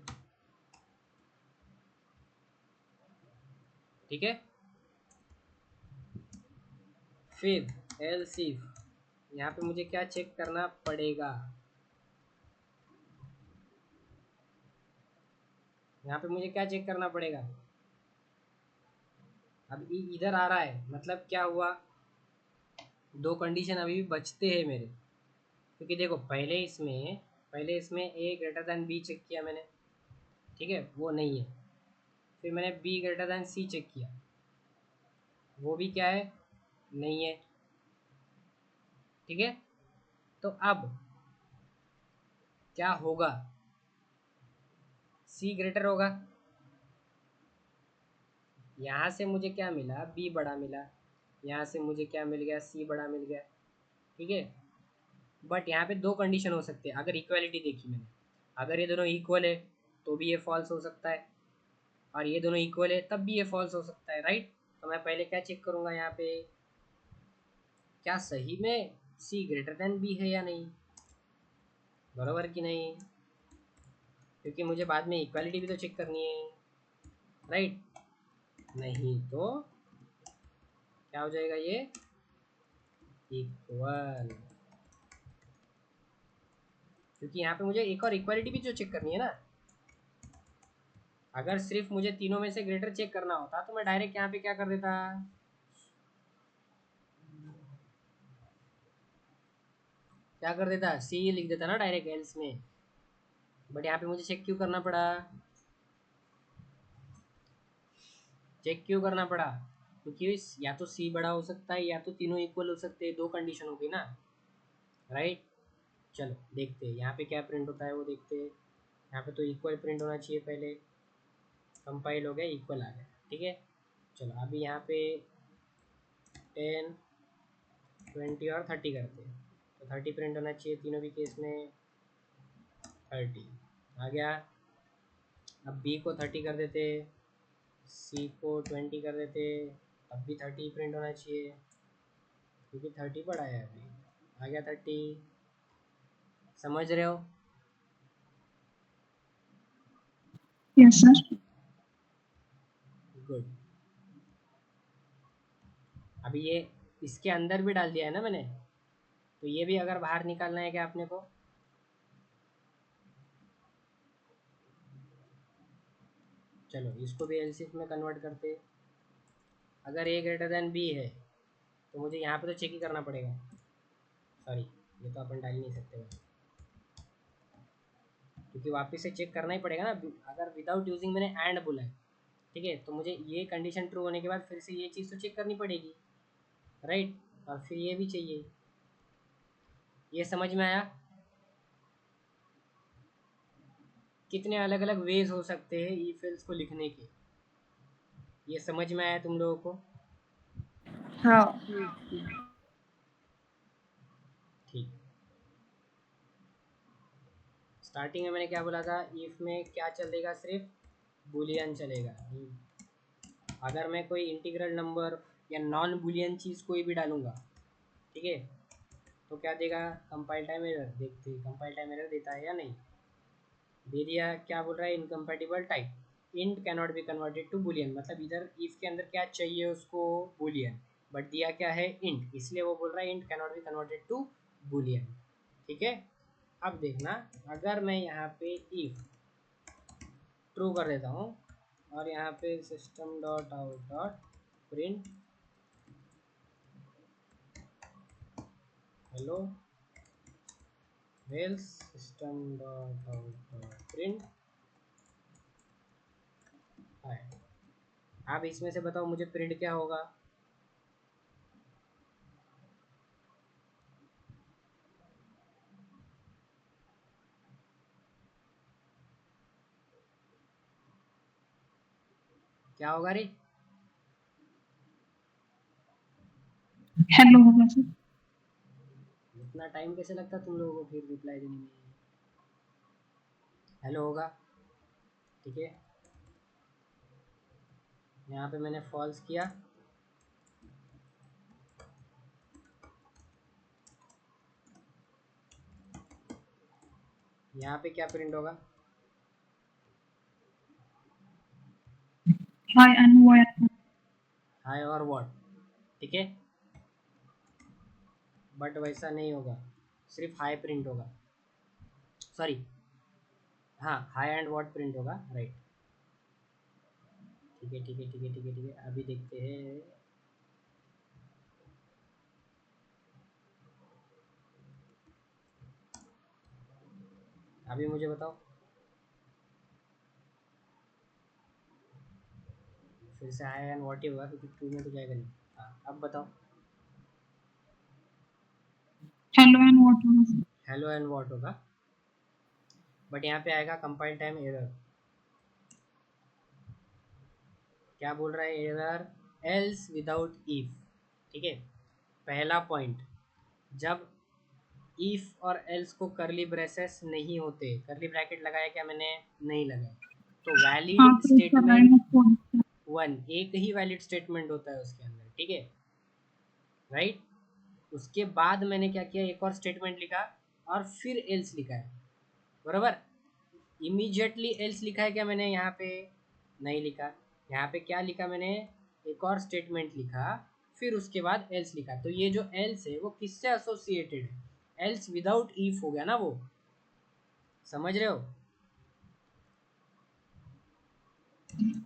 ठीक है, फिर एल्स इफ यहाँ पे मुझे क्या चेक करना पड़ेगा, यहाँ पे मुझे क्या चेक करना पड़ेगा। अब इधर आ रहा है, मतलब क्या हुआ, दो कंडीशन अभी भी बचते हैं मेरे, क्योंकि देखो पहले इसमें A greater than B check किया मैंने, ठीक है, वो नहीं है। फिर मैंने B greater than C check किया, वो भी क्या है, नहीं है, ठीक है। तो अब क्या होगा, सी ग्रेटर होगा, यहाँ से मुझे क्या मिला, बी बड़ा मिला, यहाँ से मुझे क्या मिल गया, सी बड़ा मिल गया, ठीक है। बट यहाँ पे दो कंडीशन हो सकते हैं, अगर इक्वालिटी देखी मैंने, अगर ये दोनों इक्वल है तो भी ये फॉल्स हो सकता है, और ये दोनों इक्वल है तब भी ये फॉल्स हो सकता है, राइट। तो मैं पहले क्या चेक करूँगा यहाँ पे, क्या सही में सी ग्रेटर देन बी है या नहीं, बराबर कि नहीं, क्योंकि मुझे बाद में इक्वालिटी भी तो चेक करनी है, राइट। नहीं तो क्या हो जाएगा, ये इक्वल, क्योंकि यहाँ पे मुझे एक और इक्वालिटी भी जो चेक करनी है ना। अगर सिर्फ मुझे तीनों में से ग्रेटर चेक करना होता तो मैं डायरेक्ट यहाँ पे क्या कर देता, क्या कर देता, सी लिख देता ना डायरेक्ट एल्स में। बट यहाँ पे मुझे चेक क्यों करना पड़ा, चेक क्यों करना पड़ा, क्योंकि या तो सी बड़ा हो सकता है या तो तीनों इक्वल हो सकते हैं, दो कंडीशन हो गई ना, राइट। चलो देखते हैं यहाँ पे क्या प्रिंट होता है, वो देखते हैं। यहाँ पे तो इक्वल प्रिंट होना चाहिए, पहले कंपाइल हो गया, इक्वल आ गया, ठीक है। चलो अभी यहाँ पे 10 20 और 30 करते हैं, तो 30 प्रिंट होना चाहिए तीनों भी केस में, 30 आ गया। अब बी को 30 कर देते, सी को 20 कर देते, अब भी 30 प्रिंट होना चाहिए, क्योंकि 30 बड़ा है, अभी आ गया 30, समझ रहे हो। Yes sir. गुड। अभी ये इसके अंदर भी डाल दिया है ना मैंने, तो ये भी अगर बाहर निकालना है क्या आपने को, चलो इसको भी एलसीएफ में कन्वर्ट करते। अगर ए ग्रेटर देन बी है तो मुझे यहाँ पे तो चेक ही करना पड़ेगा, सॉरी ये तो अपन डाल ही नहीं सकते भाई, क्योंकि वापस से चेक करना ही पड़ेगा ना, अगर विदाउट यूजिंग मैंने एंड बोला है, ठीक है, तो मुझे ये कंडीशन ट्रू होने के बाद फिर से ये चीज़ तो चेक करनी पड़ेगी, राइट। और फिर ये भी चाहिए, ये समझ में आया, कितने अलग अलग वेज हो सकते हैं ई फिल्स को लिखने के, ये समझ में आया तुम लोगों को, हाँ। ठीक। स्टार्टिंग में मैंने क्या बोला था, इफ में क्या चलेगा, सिर्फ बुलियन चलेगा, अगर मैं कोई इंटीग्रल नंबर या नॉन बुलियन चीज़ कोई भी डालूंगा, ठीक है, तो क्या देगा, कंपाइल टाइम एरर, देखते कंपाइल टाइम एरर देता है या नहीं, दे दिया। क्या बोल रहा है, incompatible type int cannot be converted to boolean, मतलब इधर इफ के अंदर क्या चाहिए उसको, बुलियन, बट दिया क्या है, इंट, इसलिए वो बोल रहा है int cannot be converted to boolean, ठीक है। अब देखना, अगर मैं यहाँ पे इफ ट्रू कर देता हूँ और यहाँ पे system dot out dot print hello wells system dot out dot print है, आप इसमें से बताओ मुझे प्रिंट क्या होगा, क्या होगा रे, हेलो होगा सर। इतना टाइम कैसे लगता तुम लोगों को फिर रिप्लाई देने में, हेलो होगा, ठीक है। यहाँ पे मैंने फॉल्स किया, यहाँ पे क्या प्रिंट होगा, हाय एंड वाई। हाई और व्हाट, ठीक है। बट वैसा नहीं होगा, सिर्फ हाई प्रिंट होगा, सॉरी हाँ हाई एंड वॉट प्रिंट होगा, राइट। ठीक है ठीक है ठीक है ठीक है ठीक है, अभी देखते हैं। अभी मुझे बताओ, फिर से हाई एंड वॉट ही होगा क्योंकि ट्रू में तो जाएगा नहीं। हाँ अब बताओ। हेलो एंड व्हाट होगा? हेलो एंड वॉट होगा, बट यहाँ पे आएगा कंपाइल टाइम एरर। क्या बोल रहा है एरर? Else without if. ठीक है, पहला पॉइंट, जब इफ और एल्स को करली ब्रेसेस नहीं होते, करली ब्रैकेट लगाया क्या मैंने? नहीं लगाया, तो हाँ, वैलिड तो इसका statement line of code. One, एक ही वैलिड स्टेटमेंट होता है उसके अंदर, ठीक है, राइट। उसके बाद मैंने क्या किया, एक और स्टेटमेंट लिखा और फिर एल्स लिखा है, बराबर। इमीडिएटली एल्स लिखा है क्या मैंने यहाँ पे? नहीं लिखा। यहाँ पे क्या लिखा मैंने? एक और स्टेटमेंट लिखा, फिर उसके बाद एल्स लिखा। तो ये जो एल्स है वो किससे एसोसिएटेड है? एल्स विदाउट इफ हो गया ना वो, समझ रहे हो,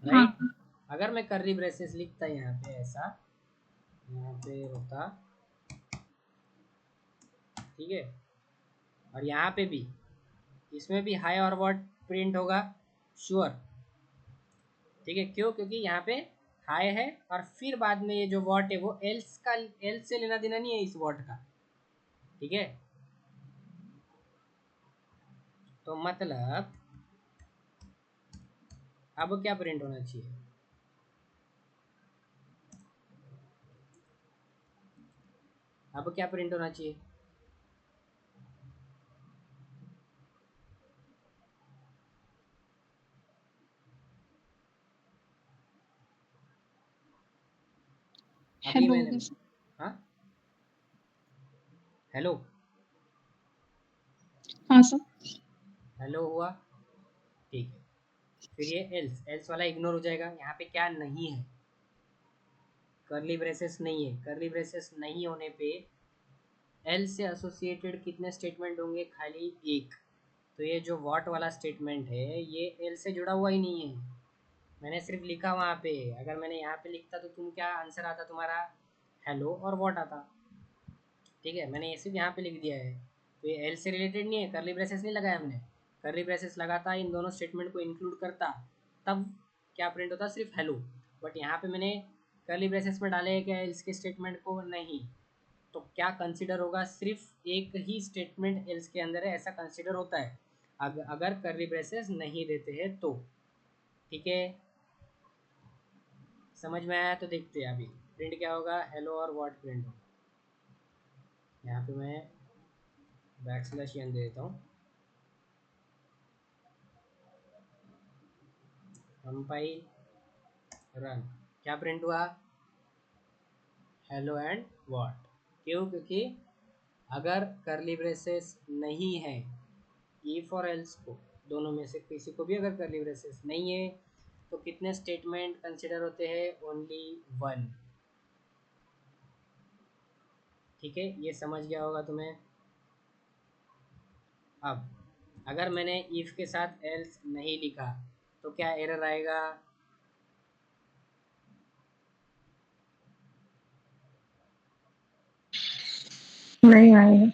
हाँ राइट। अगर मैं कर्ली ब्रेसेस लिखता यहाँ पे ऐसा, यहाँ पे होता, ठीक है, और यहाँ पे भी, इसमें भी हाई और वॉट प्रिंट होगा, श्योर, ठीक है। क्यों? क्योंकि यहाँ पे हाई है और फिर बाद में ये जो वॉट है वो एल्स का, एल्स से लेना देना नहीं है इस वॉट का, ठीक है। तो मतलब अब क्या प्रिंट होना चाहिए? अब क्या प्रिंट होना चाहिए? अभी हेलो मैंने, होगा सर। हाँ हेलो, हाँ सर। हेलो हुआ, ठीक है। फिर ये एल्स, एल्स वाला इग्नोर हो जाएगा। यहाँ पे क्या नहीं है? करली ब्रेसेस नहीं है। करली ब्रेसेस नहीं होने पे एल से एसोसिएटेड कितने स्टेटमेंट होंगे? खाली एक। तो ये जो वॉट वाला स्टेटमेंट है ये एल से जुड़ा हुआ ही नहीं है। मैंने सिर्फ लिखा वहाँ पे, अगर मैंने यहाँ पे लिखता तो तुम क्या आंसर आता तुम्हारा? हेलो और वॉट आता, ठीक है। मैंने ये सिर्फ यहाँ पे लिख दिया है, तो ये एल से रिलेटेड नहीं है, करली ब्रेसेस नहीं लगाया मैंने। करली ब्रेसेस लगाता, इन दोनों स्टेटमेंट को इंक्लूड करता, तब क्या प्रिंट होता? सिर्फ हेलो। बट यहाँ पे मैंने करली ब्रेसेस में डाले है क्या एल्स के स्टेटमेंट को? नहीं। तो क्या कंसिडर होगा? सिर्फ एक ही स्टेटमेंट एल्स के अंदर है, ऐसा कंसिडर होता है अगर करली ब्रेसेस नहीं देते हैं तो, ठीक है। समझ में आया? तो देखते हैं अभी प्रिंट क्या होगा। हेलो और व्हाट प्रिंट होगा। यहाँ पे मैं बैक स्लैश एन दे देता हूँ, कंपाइल रन। क्या प्रिंट हुआ? Hello and what. क्यों? क्योंकि अगर करली ब्रेसेस नहीं है, इफ और एल्स को, दोनों में से किसी को भी अगर करली ब्रेसेस नहीं है तो कितने स्टेटमेंट कंसिडर होते हैं? ओनली वन, ठीक है। ये समझ गया होगा तुम्हें। अब अगर मैंने इफ के साथ एल्स नहीं लिखा तो क्या एरर आएगा? नहीं आएगा।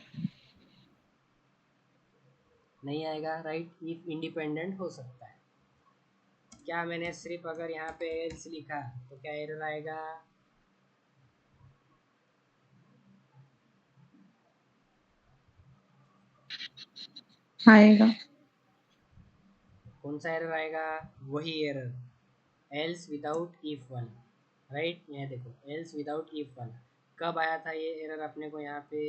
नहीं आएगा, राइट। इफ इंडिपेंडेंट हो सकता है। क्या मैंने सिर्फ अगर यहाँ पे एल्स लिखा तो क्या एरर आएगा? आएगा। कौन सा एरर आएगा? वही एरर, एल्स विदाउट इफ वाला, राइट। यहाँ देखो एल्स विदाउट इफ वाला कब आया था ये एरर अपने को? यहाँ पे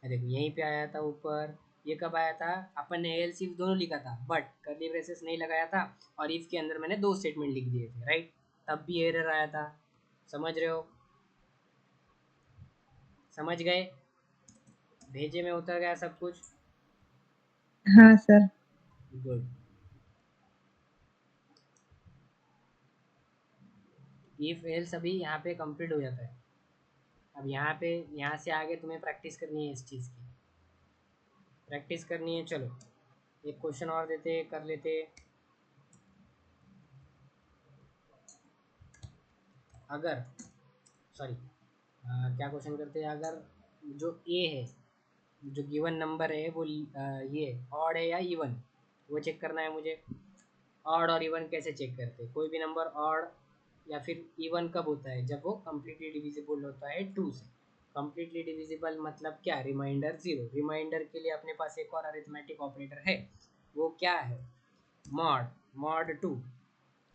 देखो यहीं पे आया था ऊपर। ये कब आया था? अपन ने एल्स इफ दोनों लिखा था बट कर्ली ब्रेसेस नहीं लगाया था, और इफ के अंदर मैंने दो स्टेटमेंट लिख दिए थे, राइट। तब भी एरर आया था। समझ रहे हो? समझ गए? भेजे में उतर गया सब कुछ? हाँ सर। गुड। इफ एल्स अभी यहाँ पे कंप्लीट हो जाता है। अब यहाँ से आगे तुम्हें प्रैक्टिस करनी है, इस चीज़ की प्रैक्टिस करनी है। चलो एक क्वेश्चन और देते कर लेते। अगर सॉरी क्या क्वेश्चन करते हैं, अगर जो ए है, जो गिवन नंबर है वो ये ऑड है या इवन, वो चेक करना है मुझे। ऑड और इवन कैसे चेक करते हैं? कोई भी नंबर ऑड या फिर इवन कब होता है? जब वो कम्प्लीटली डिविजिबल होता है 2 से। कम्प्लीटली डिविजिबल मतलब क्या? रिमाइंडर 0। रिमाइंडर के लिए अपने पास एक और अरिथमेटिक ऑपरेटर है, वो क्या है? मॉड। मॉड 2।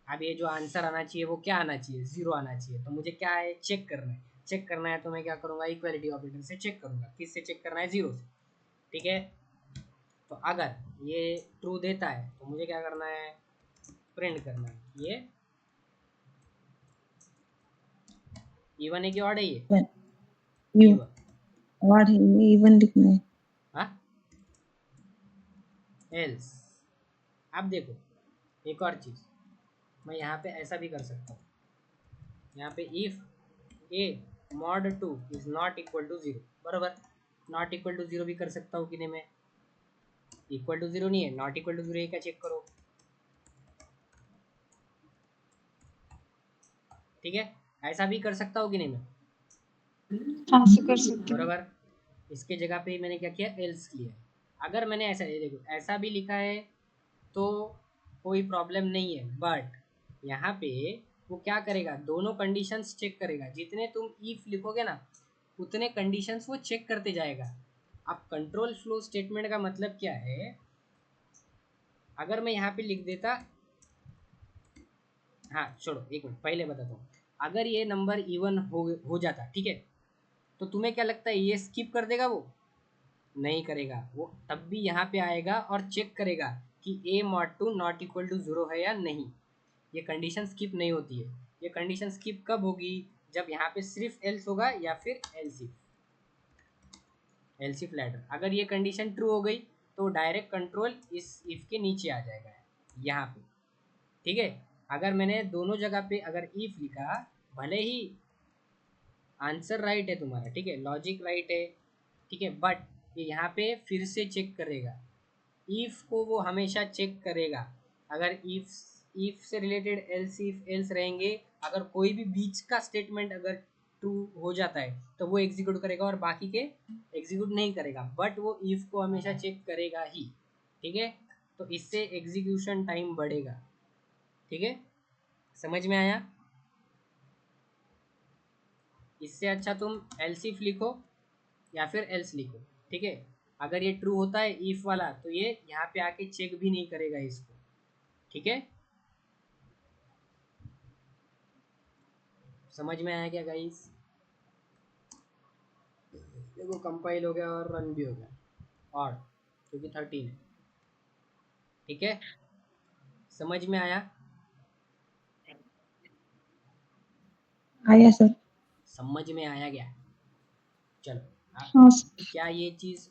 अब ये जो आंसर आना चाहिए वो क्या आना चाहिए? 0 आना चाहिए। तो मुझे क्या है? चेक करना है। चेक करना है तो मैं क्या करूँगा? इक्वलिटी ऑपरेटर से चेक करूँगा। किससे चेक करना है? 0 से। ठीक है, तो अगर ये ट्रू देता है तो मुझे क्या करना है? प्रिंट करना है ये इवन है कि ऑड है? ये और इवन लिखना है। हाँ, एल्स। अब देखो एक और चीज़, मैं यहाँ पे ऐसा भी कर सकता हूँ, यहाँ पे if A mod 2 is not equal to 0, बराबर। नॉट इक्वल टू 0 भी कर सकता हूँ कि नहीं मैं? इक्वल टू 0 नहीं है, नॉट इक्वल टू 0 है क्या? चेक करो। ठीक है, ऐसा भी कर सकता हूँ कि नहीं मैं? हाँ से कर सकते हो। बराबर। इसके जगह पे मैंने क्या किया? एल्स किया। अगर मैंने ऐसा, ये देखो ऐसा भी लिखा है तो कोई प्रॉब्लम नहीं है, बट यहाँ पे वो क्या करेगा? दोनों कंडीशंस चेक करेगा। जितने तुम इफ लिखोगे ना उतने कंडीशंस वो चेक करते जाएगा। अब कंट्रोल फ्लो स्टेटमेंट का मतलब क्या है? अगर मैं यहाँ पे लिख देता, हाँ छोड़ो एक मिनट पहले बताता हूँ। अगर ये नंबर इवन हो जाता, ठीक है, तो तुम्हें क्या लगता है ये स्किप कर देगा? वो नहीं करेगा। वो तब भी यहाँ पे आएगा और चेक करेगा कि ए मॉड 2 नॉट इक्वल टू 0 है या नहीं। ये कंडीशन स्किप नहीं होती है। ये कंडीशन स्किप कब होगी? जब यहाँ पे सिर्फ एल्स होगा या फिर एल्सिफ लैडर। अगर ये कंडीशन ट्रू हो गई तो डायरेक्ट कंट्रोल इस इफ के नीचे आ जाएगा यहाँ पे। ठीक है, अगर मैंने दोनों जगह पे अगर इफ लिखा, भले ही आंसर राइट है तुम्हारा, ठीक है, लॉजिक राइट है, ठीक है, बट ये यहाँ पे फिर से चेक करेगा। इफ को वो हमेशा चेक करेगा। अगर इफ से रिलेटेड एल्स इफ एल्स रहेंगे, अगर कोई भी बीच का स्टेटमेंट अगर ट्रू हो जाता है तो वो एग्जीक्यूट करेगा और बाकी के एग्जीक्यूट नहीं करेगा, बट वो इफ को हमेशा चेक करेगा ही। ठीक है, तो इससे एग्जीक्यूशन टाइम बढ़ेगा। ठीक है, समझ में आया? इससे अच्छा तुम एल्स इफ लिखो या फिर एल्स लिखो। ठीक है, अगर ये ट्रू होता है इफ वाला तो ये यहाँ पे आके चेक भी नहीं करेगा इसको। ठीक है, समझ में आया क्या गाइस? देखो कंपाइल हो गया और रन भी हो गया, और क्योंकि 13 है। ठीक है, समझ में आया? आया सर। समझ में आया क्या? चलो हाँ सर। क्या ये चीज़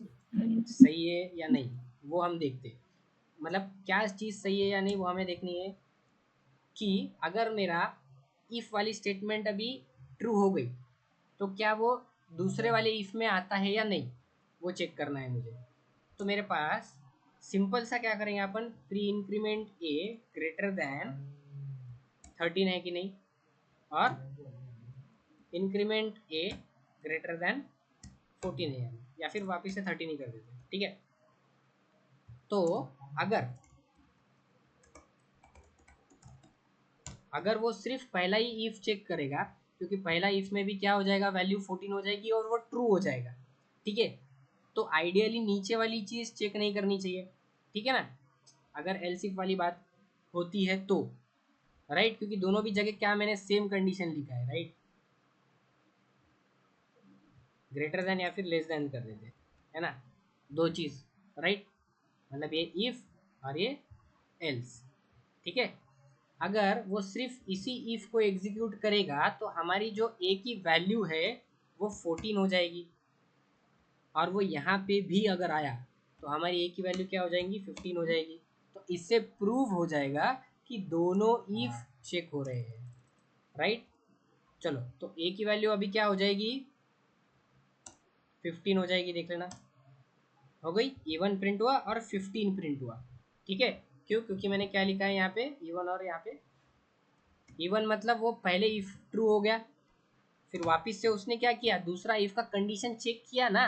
सही है या नहीं वो हम देखते हैं। मतलब क्या चीज़ सही है या नहीं वो हमें देखनी है कि अगर मेरा इफ़ वाली स्टेटमेंट अभी ट्रू हो गई तो क्या वो दूसरे वाले इफ़ में आता है या नहीं, वो चेक करना है मुझे। तो मेरे पास सिंपल सा क्या करेंगे अपन, प्री इंक्रीमेंट ए ग्रेटर दैन 13 है कि नहीं, और इंक्रीमेंट ए ग्रेटर दैन 14 है, या फिर वापस से 13 ही कर देते हैं। ठीक है, तो अगर अगर वो सिर्फ पहला ही इफ चेक करेगा, क्योंकि पहला इफ में भी क्या हो जाएगा, वैल्यू 14 हो जाएगी और वो ट्रू हो जाएगा। ठीक है, तो आइडियली नीचे वाली चीज़ चेक नहीं करनी चाहिए। ठीक है ना, अगर एलसिफ वाली बात होती है तो, राइट, क्योंकि दोनों भी जगह क्या मैंने सेम कंडीशन लिखा है, राइट, ग्रेटर देन या फिर लेस देन कर देते, है ना, दो चीज़, राइट, मतलब ये इफ और ये एल्स। ठीक है, अगर वो सिर्फ इसी इफ को एग्जीक्यूट करेगा तो हमारी जो ए की वैल्यू है वो 14 हो जाएगी, और वो यहाँ पे भी अगर आया तो हमारी ए की वैल्यू क्या हो जाएगी, 15 हो जाएगी। तो इससे प्रूव हो जाएगा कि दोनों इफ चेक हो रहे हैं, राइट। चलो तो ए की वैल्यू अभी क्या हो जाएगी, 15 हो जाएगी, देख लेना। हो गई, E1 प्रिंट हुआ और 15 प्रिंट हुआ, ठीक है। क्यों? क्योंकि मैंने क्या लिखा है यहाँ पे E1 और यहाँ पे E1 मतलब वो पहले इफ ट्रू हो गया, फिर वापस से उसने क्या किया, दूसरा इफ का कंडीशन चेक किया ना,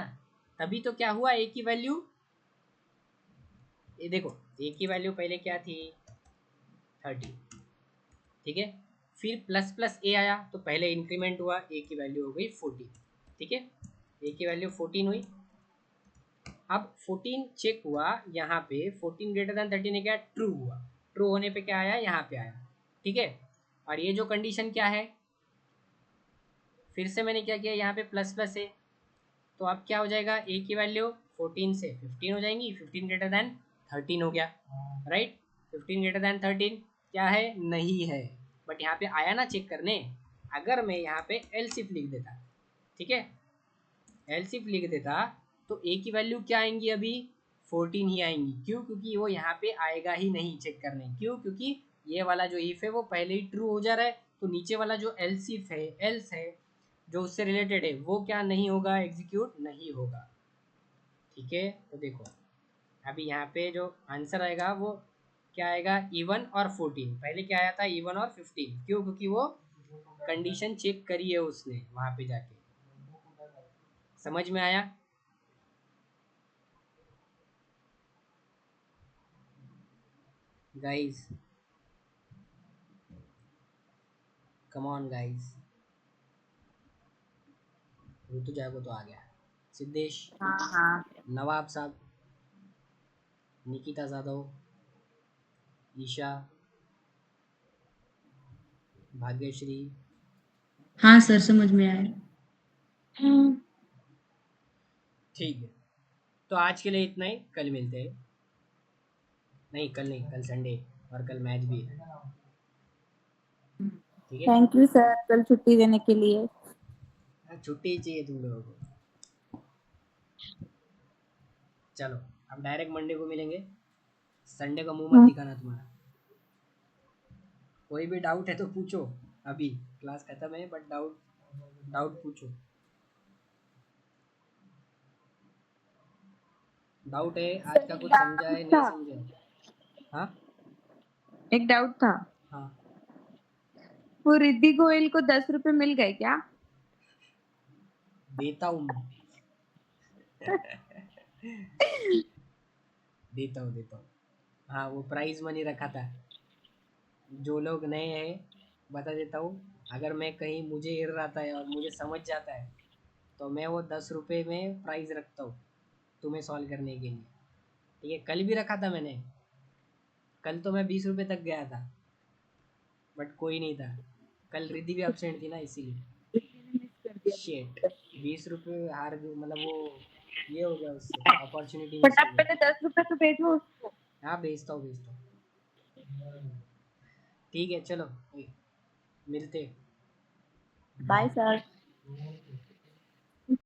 तभी तो क्या हुआ, ए की वैल्यू, ये देखो ए की वैल्यू पहले क्या थी 30, ठीक है। फिर प्लस प्लस ए आया तो पहले इंक्रीमेंट हुआ, ए की वैल्यू हो गई 40, ठीक है। ए की वैल्यू 14 हुई। अब 14 चेक हुआ यहाँ पे, 14 ग्रेटर देन 30 ने क्या, ट्रू हुआ। ट्रू होने पे क्या आया, यहाँ पे आया, ठीक है। और ये जो कंडीशन क्या है, फिर से मैंने क्या किया, यहाँ पे प्लस प्लस है, तो अब क्या हो जाएगा, ए की वैल्यू 14 से 15 हो जाएंगी, 15 ग्रेटर देन 13 हो गया, राइट। 15 ग्रेटर देन 13 क्या है, नहीं है, बट यहाँ पे आया ना चेक करने। अगर मैं यहाँ पे एल्स इफ लिख देता, ठीक है, एल्स इफ लिख देता, तो ए की वैल्यू क्या आएंगी, अभी 14 ही आएंगी। क्यों? क्योंकि वो यहाँ पे आएगा ही नहीं चेक करने। क्यों? क्योंकि ये वाला जो इफ है वो पहले ही ट्रू हो जा रहा है, तो नीचे वाला जो एल्स इफ है, एल्स है जो उससे रिलेटेड है, वो क्या नहीं होगा, एग्जीक्यूट नहीं होगा, ठीक है। तो देखो अभी यहाँ पे जो आंसर आएगा वो क्या आएगा, E1 और 14। पहले क्या आया था, E1 और 15। क्यों? क्योंकि वो कंडीशन चेक करी है उसने वहाँ पे जाके। समझ में आया? Guys, come on guys. Ritu जागो तो आ गया, सिद्धेश, हाँ हाँ। नवाब साहब, निकिता जादव, ईशा, भाग्यश्री। हाँ सर, समझ में आया। ठीक है, तो आज के लिए इतना ही, कल मिलते हैं। नहीं कल नहीं, कल संडे और कल मैच भी है, ठीक है। थैंक यू सर, कल छुट्टी देने के लिए। छुट्टी ही चाहिए तुम लोगों को। चलो अब डायरेक्ट मंडे को मिलेंगे, संडे का मुंह मत दिखाना तुम्हारा। कोई भी डाउट है तो पूछो, अभी क्लास खत्म है, बट डाउट डाउट पूछो। डाउट है आज का, कुछ समझा है नहीं समझा है? हाँ एक डाउट था, हाँ, वो रिद्धि गोयल को 10 रुपए मिल गए क्या? देता हूँ मैं, देता हूँ। हाँ वो प्राइज मनी रखा था, जो लोग नए हैं बता देता हूँ। अगर मैं कहीं, मुझे हिर रहा था और मुझे समझ जाता है, तो मैं वो 10 रुपये में प्राइज रखता हूँ तुम्हें सॉल्व करने के लिए, ठीक है। कल भी रखा था मैंने, कल तो मैं 20 रुपये तक गया था, बट कोई नहीं था, कल रिद्धि भी अपसेंट थी ना, इसीलिए। शेट, 20 रुपये हार गए, मतलब वो ये हो गया, उससे अपॉर्चुनिटी बट मिस हो आप गई। पहले 10 रुपए तो भेजो उसको। हाँ भेजता हूँ। ठीक है चलो, मिलते। Bye sir.